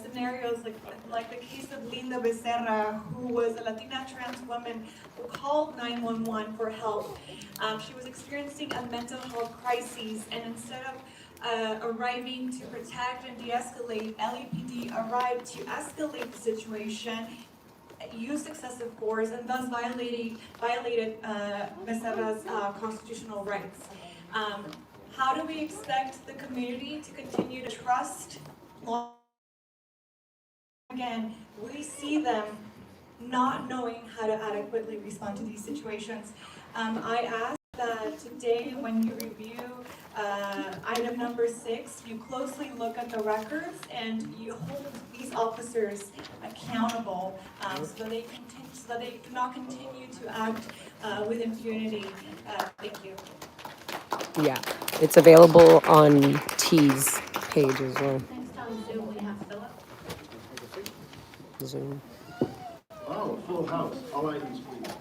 scenarios like the case of Linda Becerra, who was a Latina trans woman who called 911 for help. She was experiencing a mental health crisis, and instead of arriving to protect and de-escalate, LAPD arrived to escalate the situation, used excessive force, and thus violated Becerra's constitutional rights. How do we expect the community to continue to trust law? Again, we see them not knowing how to adequately respond to these situations. I ask that today, when you review item number 6, you closely look at the records and you hold these officers accountable so that they do not continue to act with impunity. Thank you. Yeah, it's available on T's page as well. Next on Zoom, we have Philip. Zoom. Oh, full house. All items, please.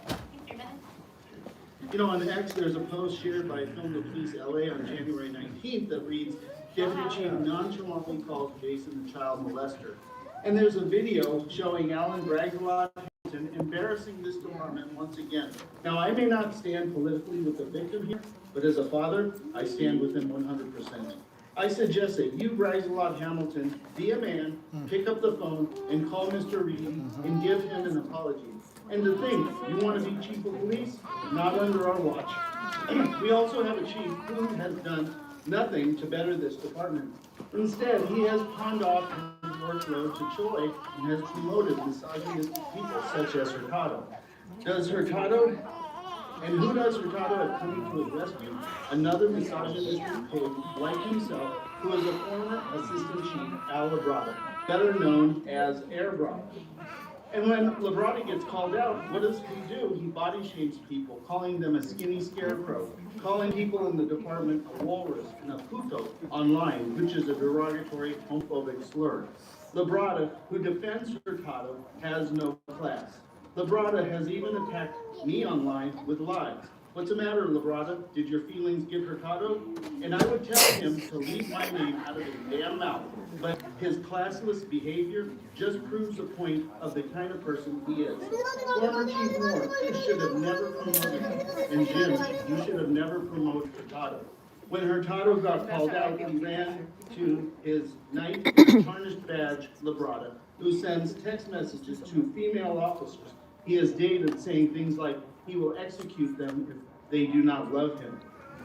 You know, on X, there's a post shared by Film the Police LA on January 19th that reads, Deputy Chief nonchalantly calls Jason the child molester. And there's a video showing Alan Bragdalot embarrassing this department once again. Now, I may not stand politically with the victim here, but as a father, I stand with him 100%. I suggest that you, Bragdalot Hamilton, be a man, pick up the phone, and call Mr. Reed and give him an apology. And to think, you want to be chief of police? Not under our watch. We also have a chief who has done nothing to better this department. Instead, he has pawned off his workload to Choi and has promoted misogynistic people such as Hurtado. And who does Hurtado have coming to his rescue? Another misogynistic pig like himself, who is a former assistant chief, Al Labrada, better known as Air Brada. And when Labrada gets called out, what does he do? He body shames people, calling them a skinny scarecrow, calling people in the department a walrus and a puto online, which is a derogatory homophobic slur. Labrada, who defends Hurtado, has no class. Labrada has even attacked me online with lies. What's the matter, Labrada? Did your feelings get Hurtado? And I would tell him to leave my name out of his damn mouth. But his classless behavior just proves the point of the kind of person he is. Former Chief Moore, you should have never promoted him. And Jim, you should have never promoted Hurtado. When Hurtado got called out, he ran to his knight with tarnished badge, Labrada, who sends text messages to female officers he has dated saying things like he will execute them if they do not love him.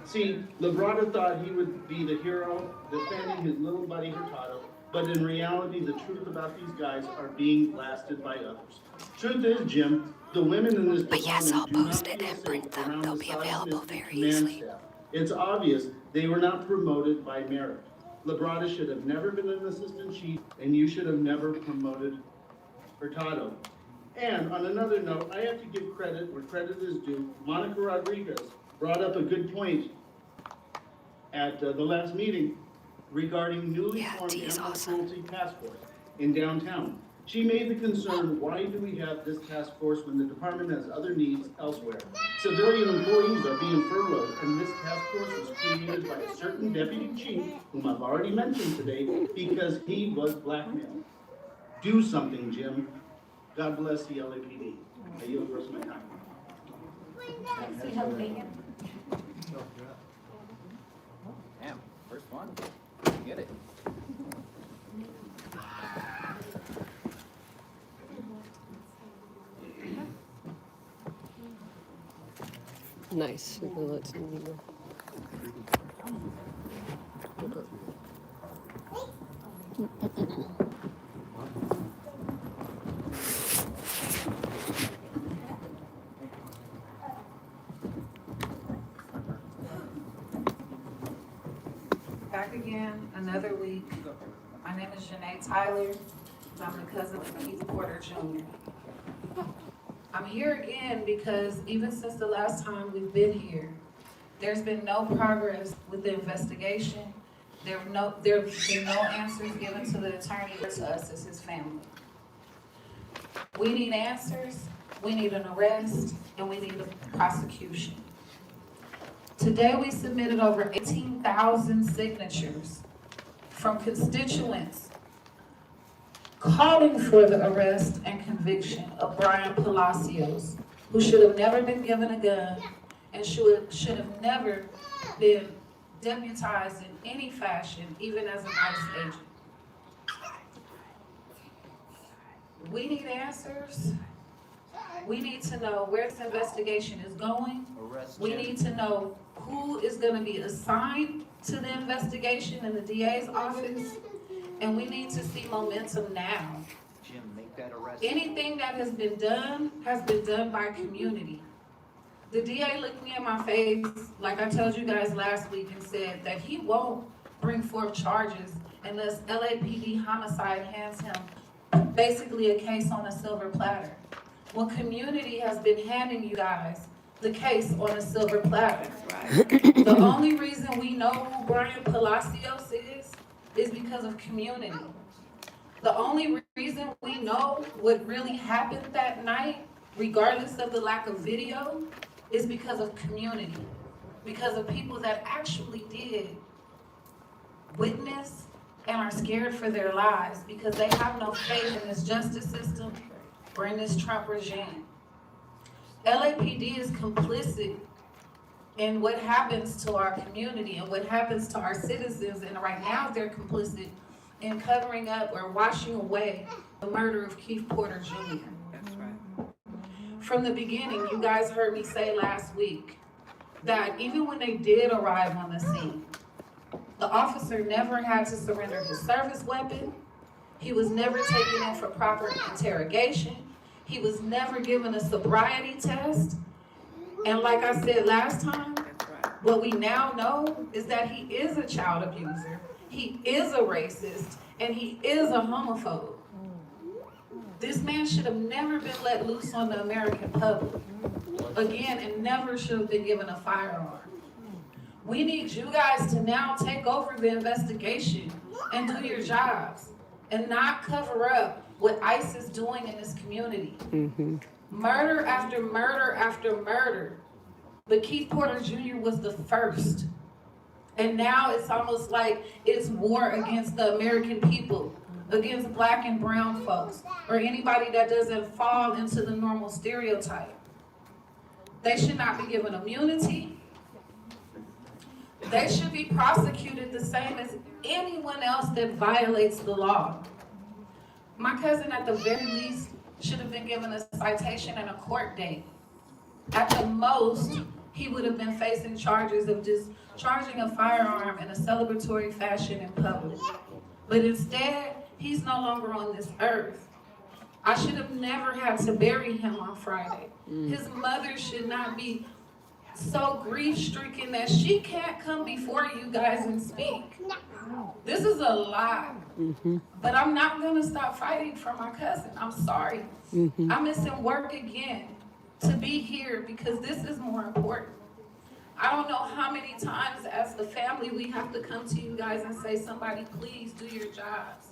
See, Labrada thought he would be the hero defending his little buddy Hurtado, but in reality, the truth about these guys are being blasted by others. Truth is, Jim, the women in this department do not feel safe around the misogynistic command staff. It's obvious they were not promoted by merit. Labrada should have never been an assistant chief, and you should have never promoted Hurtado. And on another note, I have to give credit where credit is due. Monica Rodriguez brought up a good point at the last meeting regarding newly formed animal cruelty task force in downtown. She made the concern, why do we have this task force when the department has other needs elsewhere? Civilian employees are being furloughed, and this task force was created by a certain deputy chief, whom I've already mentioned today, because he was blackmailed. Do something, Jim. God bless the LAPD. I yield the rest of my time. Damn, first one. Get it. Nice. Let's Back again, another week. My name is Janae Tyler. I'm the cousin of Keith Porter Jr. I'm here again because even since the last time we've been here, there's been no progress with the investigation. There have been no answers given to the attorney or to us as his family. We need answers, we need an arrest, and we need a prosecution. Today we submitted over 18,000 signatures from constituents calling for the arrest and conviction of Brian Palacios, who should have never been given a gun and should have never been deputized in any fashion, even as an ICE agent. We need answers. We need to know where this investigation is going. We need to know who is going to be assigned to the investigation in the DA's office. And we need to see momentum now. Jim, make that arrest. Anything that has been done by community. The DA looked me in my face, like I told you guys last week, and said that he won't bring forth charges unless LAPD homicide hands him basically a case on a silver platter. Well, community has been handing you guys the case on a silver platter. The only reason we know who Brian Palacios is because of community. The only reason we know what really happened that night, regardless of the lack of video, is because of community. Because of people that actually did witness and are scared for their lives because they have no faith in this justice system or in this Trump regime. LAPD is complicit in what happens to our community and what happens to our citizens, and right now they're complicit in covering up or washing away the murder of Keith Porter Jr. That's right. From the beginning, you guys heard me say last week that even when they did arrive on the scene, the officer never had to surrender his service weapon. He was never taken in for proper interrogation. He was never given a sobriety test. And like I said last time, what we now know is that he is a child abuser, he is a racist, and he is a homophobe. This man should have never been let loose on the American public again, and never should have been given a firearm. We need you guys to now take over the investigation and do your jobs and not cover up what ICE is doing in this community. Murder after murder after murder. But Keith Porter Jr. was the first. And now it's almost like it's war against the American people, against black and brown folks, or anybody that doesn't fall into the normal stereotype. They should not be given immunity. They should be prosecuted the same as anyone else that violates the law. My cousin, at the very least, should have been given a citation and a court date. At the most, he would have been facing charges of discharging a firearm in a celebratory fashion in public. But instead, he's no longer on this earth. I should have never had to bury him on Friday. His mother should not be so grief-stricken that she can't come before you guys and speak. This is a lie. But I'm not gonna stop fighting for my cousin. I'm sorry. I'm missing work again to be here because this is more important. I don't know how many times as the family we have to come to you guys and say, somebody please do your jobs.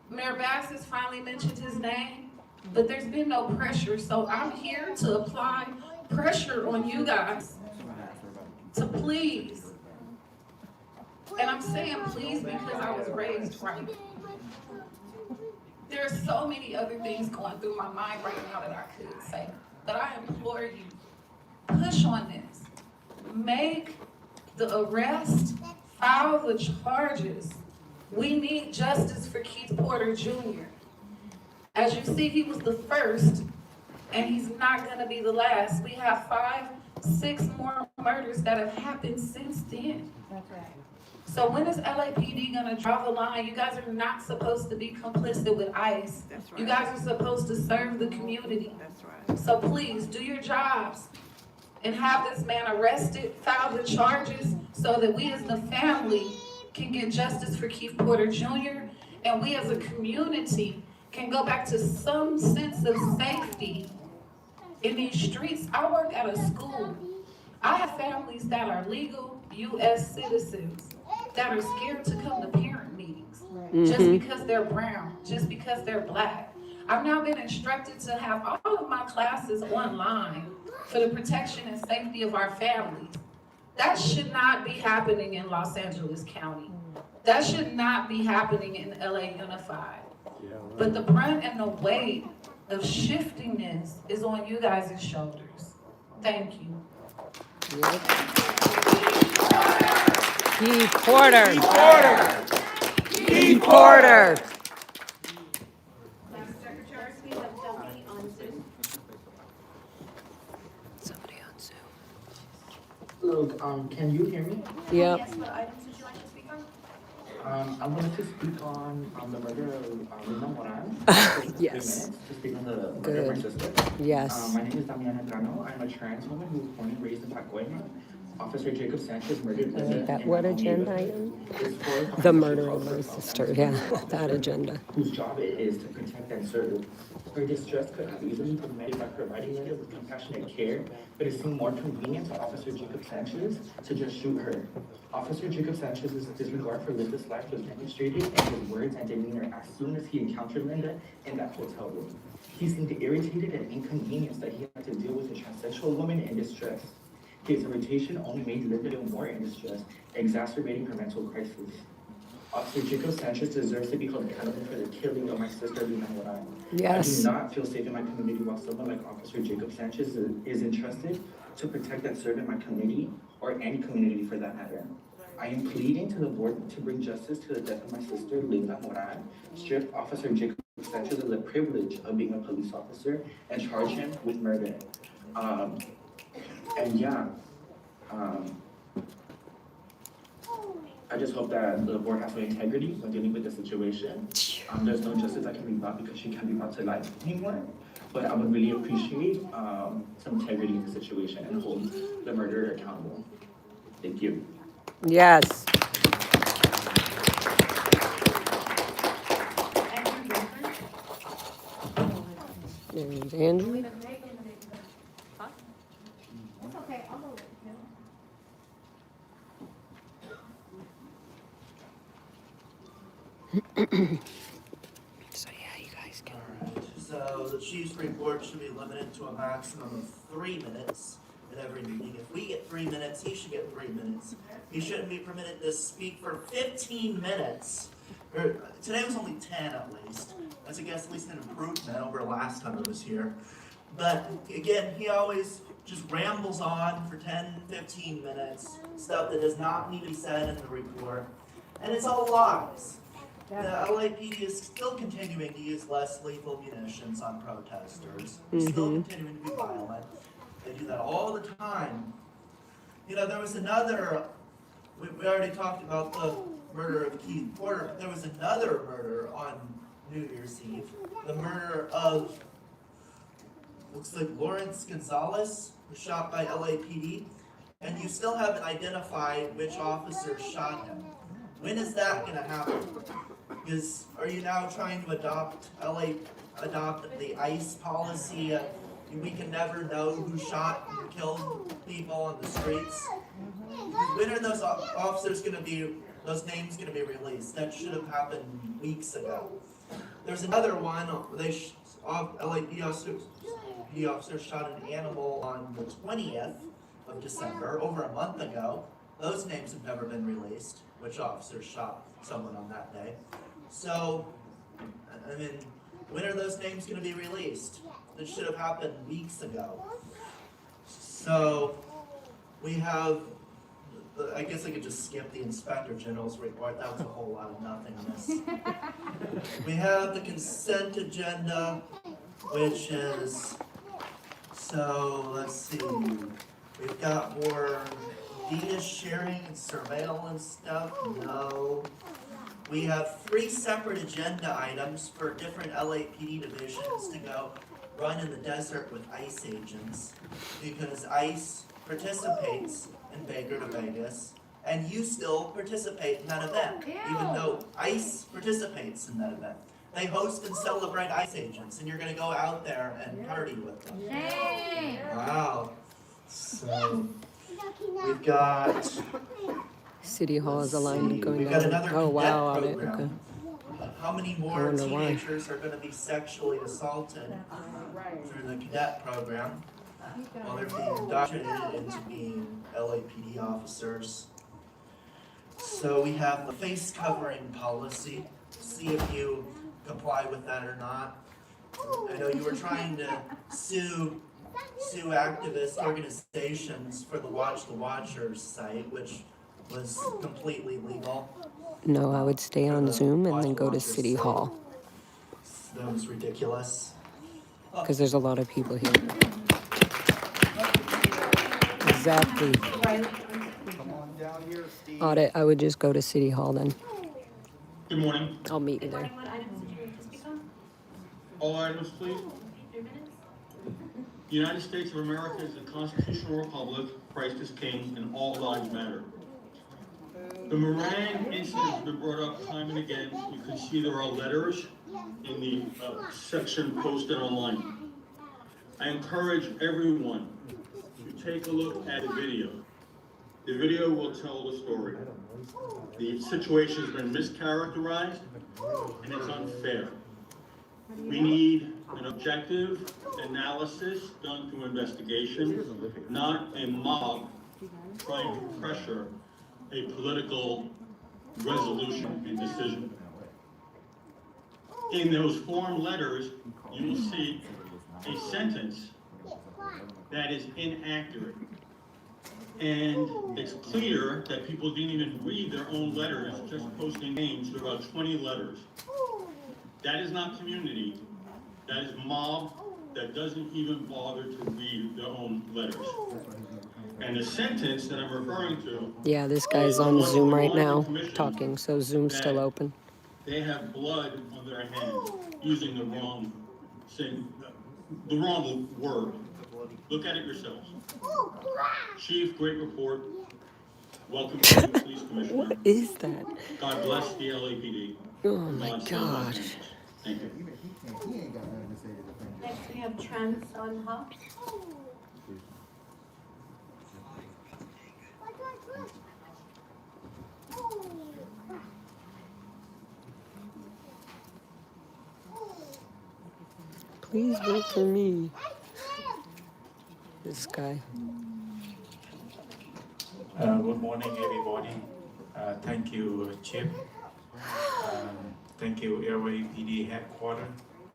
Mayor Bass has finally mentioned his name, but there's been no pressure. So I'm here to apply pressure on you guys to please. And I'm saying please because I was raised right. There are so many other things going through my mind right now that I could say. But I implore you, push on this. Make the arrest, file the charges. We need justice for Keith Porter Jr. As you see, he was the first, and he's not gonna be the last. We have 5, 6 more murders that have happened since then. That's right. So when is LAPD gonna draw the line? You guys are not supposed to be complicit with ICE. That's right. You guys are supposed to serve the community. That's right. So please do your jobs and have this man arrested, file the charges so that we as the family can get justice for Keith Porter Jr. and we as a community can go back to some sense of safety in these streets. I work at a school. I have families that are legal U.S. citizens that are scared to come to parent meetings just because they're brown, just because they're black. I've now been instructed to have all of my classes online for the protection and safety of our families. That should not be happening in Los Angeles County. That should not be happening in LA Unified. But the brunt and the weight of shifting this is on you guys' shoulders. Thank you. Keith Porter. Keith Porter. Keith Porter. Secretary, we have Debbie on Zoom. Somebody on Zoom. Hello, can you hear me? Yep. Yes, what items would you like to speak on? I wanted to speak on the murder of Lina Moran. Yes. To speak on the murder of my sister. Yes. My name is Damiana Grano. I'm a trans woman who was born and raised in Pacoima. Officer Jacob Sanchez murdered Linda. What agenda item? The murder of my sister, yeah, that agenda. Whose job it is to protect and serve. Her distress could have easily been met by providing Linda with compassionate care, but it seemed more convenient to Officer Jacob Sanchez to just shoot her. Officer Jacob Sanchez's disregard for Linda's life was demonstrated in his words and demeanor as soon as he encountered Linda in that hotel room. He seemed irritated and inconvenienced that he had to deal with a transsexual woman in distress. His irritation only made Linda more in distress, exacerbating her mental crisis. Officer Jacob Sanchez deserves to be held accountable for the killing of my sister, Lina Moran. Yes. I do not feel safe in my community while someone like Officer Jacob Sanchez is entrusted to protect and serve in my community, or any community for that matter. I am pleading to the board to bring justice to the death of my sister, Lina Moran, strip Officer Jacob Sanchez of the privilege of being a police officer, and charge him with murder. I just hope that the board has some integrity when dealing with the situation. There's no justice that can be brought because she can't be brought to life anymore. But I would really appreciate some integrity in the situation and hold the murderer accountable. Thank you. Yes. There's Andrew. It's okay, I'll go with you. So yeah, you guys can. So the chief's report should be limited to a maximum of 3 minutes at every meeting. If we get 3 minutes, he should get 3 minutes. He shouldn't be permitted to speak for 15 minutes. Today was only 10 at least. That's, I guess, at least an improvement over last time I was here. But again, he always just rambles on for 10, 15 minutes, stuff that does not need to be said in the report. And it's all lies. The LAPD is still continuing to use less lethal munitions on protesters. They're still continuing to be violent. They do that all the time. You know, there was another, we already talked about the murder of Keith Porter, but there was another murder on New Year's Eve. The murder of, looks like Lawrence Gonzalez, was shot by LAPD, and you still haven't identified which officer shot him. When is that going to happen? Are you now trying to adopt the ICE policy? We can never know who shot and killed people on the streets. When are those officers going to be? Those names going to be released? That should have happened weeks ago. There's another one. LAPD officers shot an animal on the 20th of December, over a month ago. Those names have never been released. Which officers shot someone on that day? So, I mean, when are those names going to be released? That should have happened weeks ago. So, we have, I guess I could just skip the Inspector General's report. That was a whole lot of nothingness. We have the consent agenda, which is, so let's see, we've got more data sharing and surveillance stuff. No. We have 3 separate agenda items for different LAPD divisions to go run in the desert with ICE agents, because ICE participates in Baker to Vegas, and you still participate in that event, even though ICE participates in that event. They host and celebrate ICE agents, and you're going to go out there and party with them. Wow. So, we've got City Hall is aligned going we've got down. another Oh wow, cadet on it. program. Okay. How many more teenagers are going to be sexually assaulted through the cadet program while they're being indoctrinated into being LAPD officers? So we have the face covering policy. See if you comply with that or not. I know you were trying to sue activist organizations for the Watch the Watchers site, which was completely legal. No, I would stay on Zoom and then go to City Hall. That was ridiculous. Because there's a lot of people here. Exactly. Audit, I would just go to City Hall then. Good morning. I'll meet you there. What items did you speak on? All items, please. 3 minutes? The United States of America is a constitutional republic. Christ is king, and all lives matter. The Moran incident has been brought up time and again. You can see there are letters in the section posted online. I encourage everyone to take a look at the video. The video will tell the story. The situation has been mischaracterized, and it's unfair. We need an objective analysis done through investigation, not a mob trying to pressure a political resolution and decision. In those form letters, you will see a sentence that is inaccurate. And it's clear that people didn't even read their own letters, just posting names. There are about 20 letters. That is not community. That is mob that doesn't even bother to read their own letters. And the sentence that I'm referring to, Yeah, this guy's on Zoom right now talking, so Zoom's still open. they have blood on their hands using the wrong word. Look at it yourselves. Chief, great report. Welcome to the police commissioner. What is that? God bless the LAPD. Oh my God. Thank you. Next we have Trent Sunha. Please vote for me. This guy. Good morning, everybody. Thank you, Chip. Thank you, LAPD headquarters.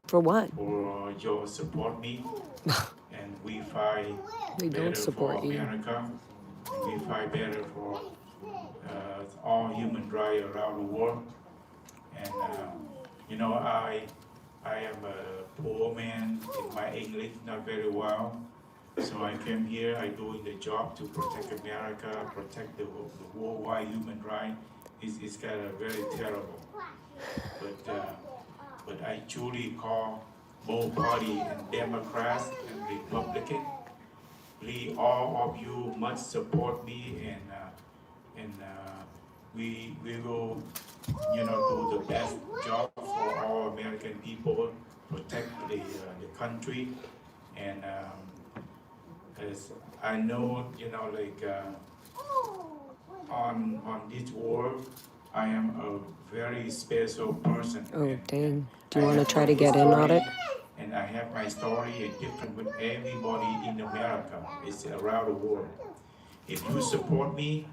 For what? For your support me. And we fight They don't better support for you. America. We fight better for all human rights around the world. And you know, I am a poor man in my English not very well. So I came here, I doing the job to protect America, protect the worldwide human rights. It's kind of very terrible. But I truly call both parties, and Democrats and Republicans. Please, all of you must support me, and we will, do the best job for all American people, protect the country, and as I know, on this world, I am a very special person. Oh, dang. Do you want to try to get in on it? And I have my story different with everybody in America. It's around the world. If you support me,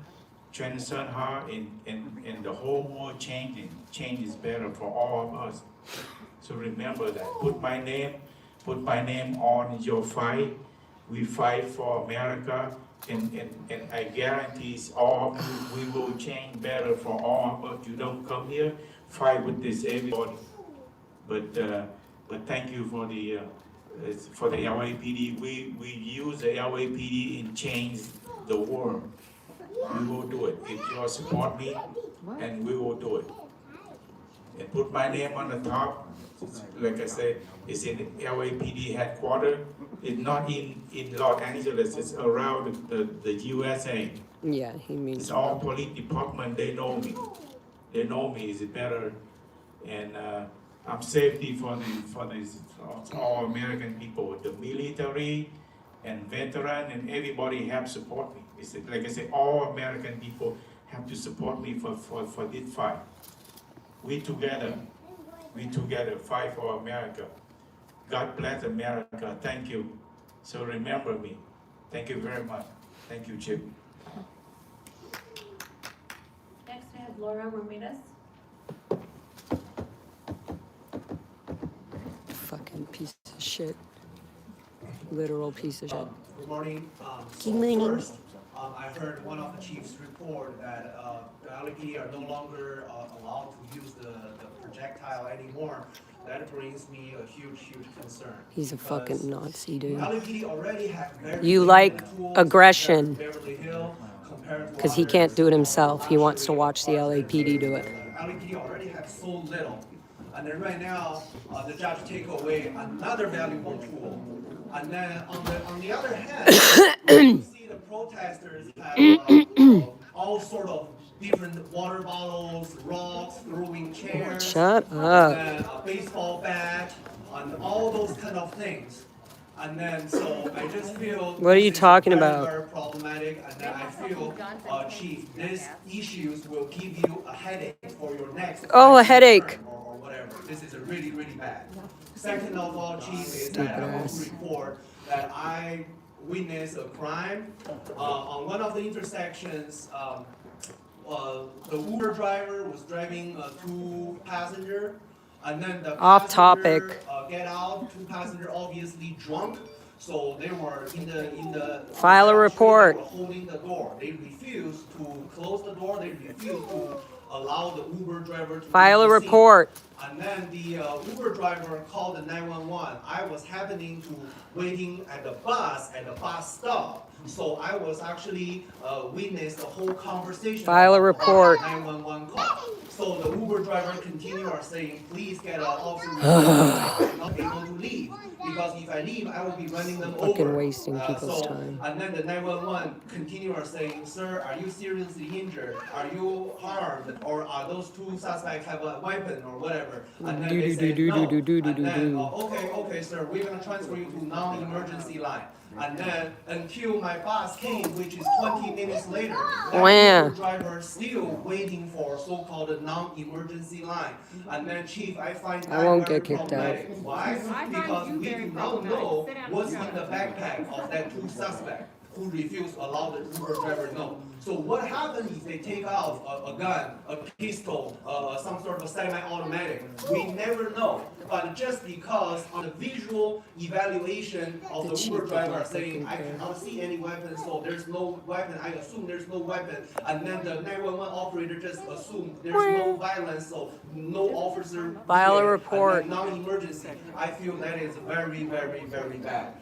transcend her, and the whole world changing. Change is better for all of us. So remember that. Put my name on your fight. We fight for America, and I guarantee all of you, we will change better for all of us. You don't come here, fight with this everybody. But thank you for the LAPD. We use the LAPD and change the world. We will do it. If you support me, and we will do it. And put my name on the top. Like I said, it's in the LAPD headquarters. It's not in Los Angeles. It's around the USA. Yeah, he means. It's all police department. They know me. They know me. It's better, and I'm safety for all American people, the military, and veteran, and everybody have support me. It's like I said, all American people have to support me for this fight. We together fight for America. God bless America. Thank you. So remember me. Thank you very much. Thank you, Chip. Next we have Lara Ramirez. Fucking piece of shit. Literal piece of shit. Good morning. Good morning. First, I heard one of the chiefs report that the LAPD are no longer allowed to use the projectile anymore. That brings me a huge concern. He's a fucking Nazi, dude. LAPD already have very You like tools aggression. Beverly Hill compared to Because he can't do it himself. He wants to watch the LAPD do it. LAPD already have so little. And then right now, the judge take away another valuable tool. And then on the other hand, you see the protesters have all sort of different water bottles, rocks, throwing chairs. Shut up. And then a baseball bat, and all those kind of things. And then so I just feel. What are you talking about? Very problematic, and then I feel, Chief, these issues will give you a headache for your next. Oh, a headache. Or whatever. This is really bad. Second of all, Chief, is that I want to report that I witnessed a crime on one of the intersections. The Uber driver was driving two passenger, and then the Off topic. Get out. Two passenger obviously drunk, so they were in the File a report. They were holding the door. They refused to close the door. They refused to allow the Uber driver to file a leave the scene. report. And then the Uber driver called the 911. I was happening to waiting at the bus stop. So I was actually witnessed the whole conversation. File a report. 911 call. So the Uber driver continued saying, please get an officer not able to leave. Because if I leave, I will be running them over. Fucking wasting people's time. And then the 911 continued saying, sir, are you seriously injured? Are you harmed? Or are those two suspects have a weapon or whatever? And then they say, no. And then, okay, sir, we're going to transfer you to non-emergency line. And then until my bus came, which is 20 minutes later, that Uber driver still waiting for so-called non-emergency line. And then, Chief, I find that won't very get kicked out. problematic. Why? Because we do not know what's in the backpack of that two suspects who refused to allow the Uber driver to know. So what happens if they take out a gun, a pistol, some sort of a semi-automatic? We never know. But just because on the visual evaluation of the Uber driver saying, I cannot see any weapon, so there's no weapon, I assume there's no weapon, and then the 911 operator just assumed there's no violence, so no officer. File a report. Non-emergency. I feel that is very, very, very bad.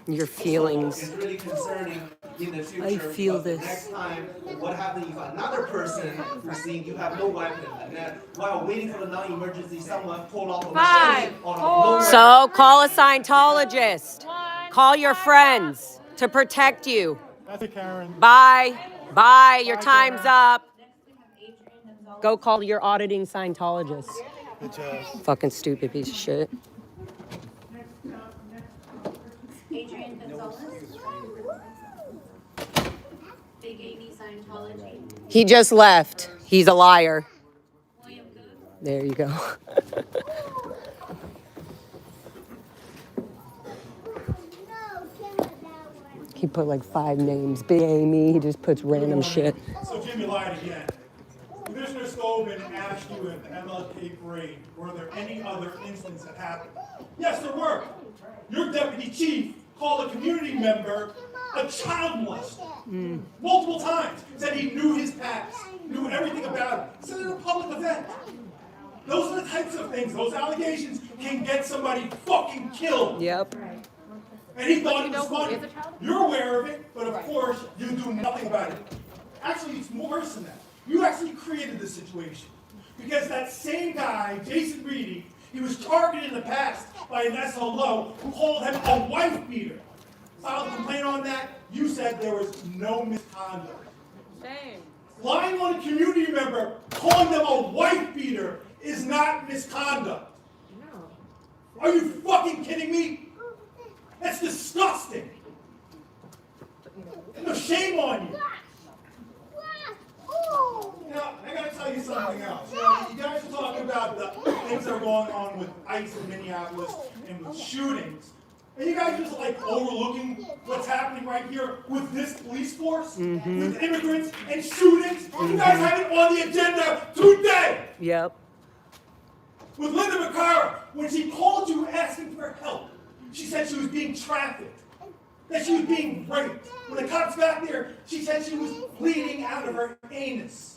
Your feelings. So it's really concerning in the future. I feel this. Next time, what happens if another person who's seeing you have no weapon, and then while waiting for the non-emergency, someone pull off a machete on a low. So call a Scientologist. Call your friends to protect you. That's it, Karen. Bye. Bye. Your time's up. Go call your auditing Scientologist. Good job. Fucking stupid piece of shit. Adrian Gonzalez. Big Amy Scientology. He just left. He's a liar. There you go. He put like 5 names. Big Amy, he just puts random shit. So Jimmy lied again. Commissioner Scobin asked you at the MLK parade, were there any other incidents that happened? Yes, there were. Your deputy chief called a community member a child molester. Multiple times. Said he knew his past, knew everything about him. Said it was a public event. Those are the types of things, those allegations can get somebody fucking killed. Yep. And he thought it was funny. You're aware of it, but of course, you do nothing about it. Actually, it's more worse than that. You actually created the situation. Because that same guy, Jason Reedy, he was targeted in the past by an SLO who called him a wife beater. Filed a complaint on that. You said there was no misconduct. Shame. Lying on a community member, calling them a wife beater is not misconduct. No. Are you fucking kidding me? That's disgusting. No shame on you. Now, I gotta tell you something else. You guys are talking about the things that are going on with ICE in Minneapolis and with shootings. And you guys just like overlooking what's happening right here with this police force, with immigrants and shootings. You guys have it on the agenda today. Yep. With Linda McCara, when she called you asking for help, she said she was being trafficked, that she was being raped. When the cops got there, she said she was bleeding out of her anus.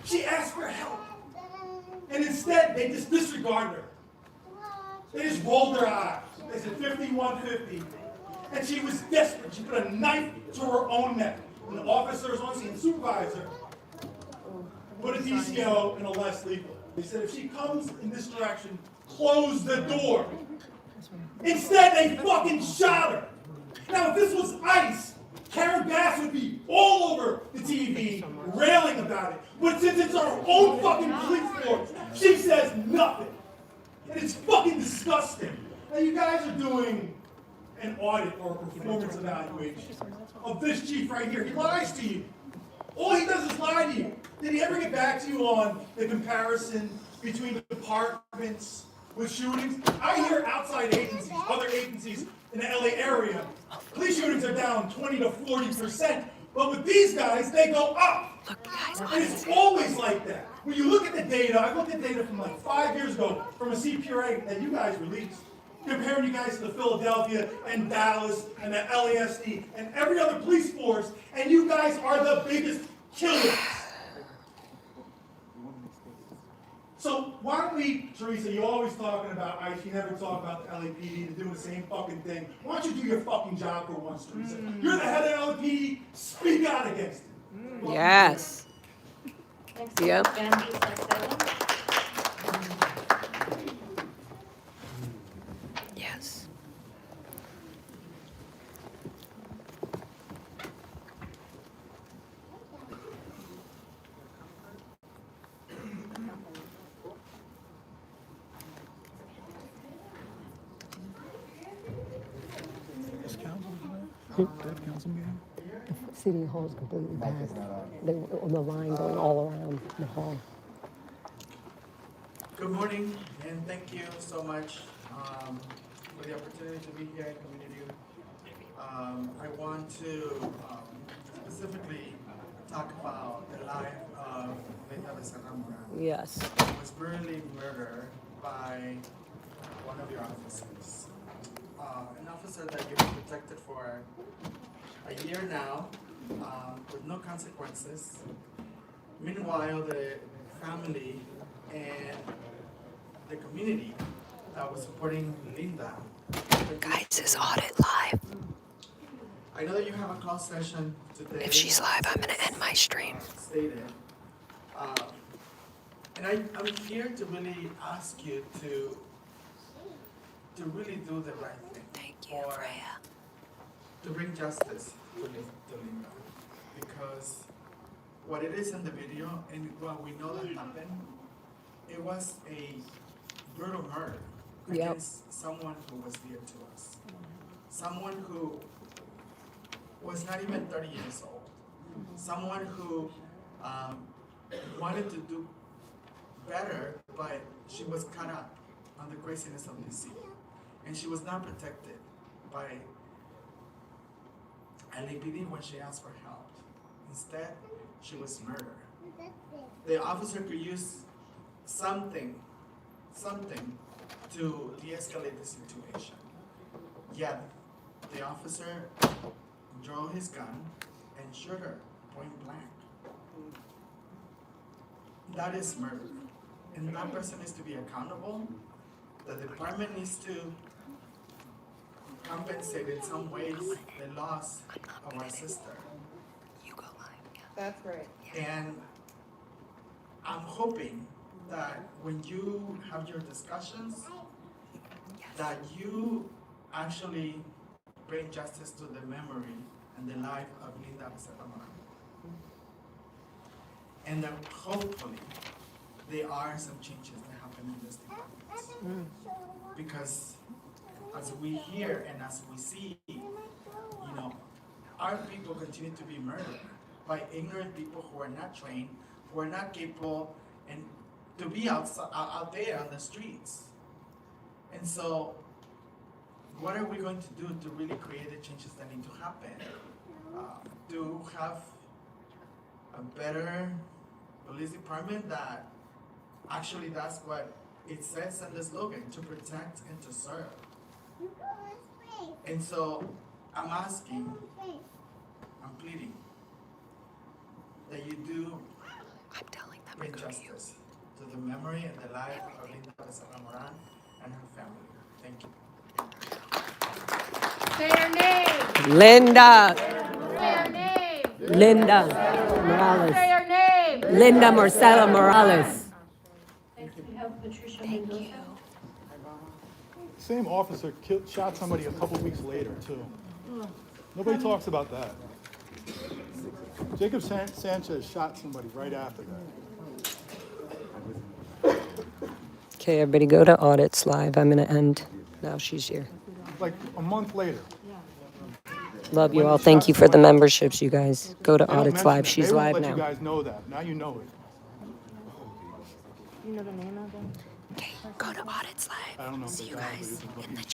She asked for help. And instead, they just disregarded her. They just rolled their eyes. They said 5150. And she was desperate. She put a knife to her own neck. And the officers on scene, the supervisor, put a DCO and a less lethal. They said if she comes in this direction, close the door. Instead, they fucking shot her. Now, if this was ICE, Karen Bass would be all over the TV railing about it. But since it's our own fucking police force, she says nothing. And it's fucking disgusting. Now, you guys are doing an audit or a performance evaluation of this chief right here. He lies to you. All he does is lie to you. Did he ever get back to you on the comparison between the departments with shootings? I hear outside agencies, other agencies in the LA area, police shootings are down 20 to 40%. But with these guys, they go up. And it's always like that. When you look at the data, I looked at data from like 5 years ago from a CPRA that you guys released, comparing you guys to the Philadelphia and Dallas and the LASD and every other police force, and you guys are the biggest killers. So why don't we, Teresa, you're always talking about ICE, you never talk about the LAPD, they're doing the same fucking thing. Why don't you do your fucking job for once, Teresa? You're the head of the LAPD, speak out against it. Yes. Yep. Yes. That council meeting? City Hall is completely packed. The line going all around the hall. Good morning, and thank you so much for the opportunity to be here and community. I want to specifically talk about the life of Linda Becerra Moran. Yes. Who was brutally murdered by one of your officers. An officer that you've protected for a year now, with no consequences. Meanwhile, the family and the community that was supporting Linda. Guys, is Audit live? I know that you have a call session today. If she's live, I'm going to end my stream. Stated. And I'm here to really ask you to really do the right thing. Thank you, Freya. To bring justice to Linda. Because what it is in the video, and what we know that happened, it was a brutal murder against someone who was dear to us. Someone who was not even 30 years old. Someone who wanted to do better, but she was caught up on the craziness of this city. And she was not protected by LAPD when she asked for help. Instead, she was murdered. The officer could use something to de-escalate the situation. Yet, the officer drew his gun and shot her point blank. That is murder. And that person needs to be accountable. The department needs to compensate in some ways the loss of our sister. You go live. That's right. And I'm hoping that when you have your discussions, that you actually bring justice to the memory and the life of Linda Becerra Moran. And that hopefully there are some changes that happen in this department. Because as we hear and as we see, our people continue to be murdered by ignorant people who are not trained, who are not capable, and to be out there on the streets. And so, what are we going to do to really create the changes that need to happen? To have a better police department that actually does what it says in the slogan, to protect and to serve. And so, I'm asking, I'm pleading, that you do bring justice to the memory and the life of Linda Becerra Moran and her family. Thank you. Say her name. Linda. Say her name. Linda Morales. Say her name. Linda Marcela Morales. Thank you. Same officer shot somebody a couple weeks later, too. Nobody talks about that. Jacob Sanchez shot somebody right after that. Okay, everybody go to Audits Live. I'm going to end. Now she's here. Like a month later. Love you all. Thank you for the memberships, you guys. Go to They don't Audits mention Live. it. She's They won't live let now. you guys know that. Now you know it. You know the name of them? Okay, go to Audits Live. I don't know if See they you got it, guys but in the chat.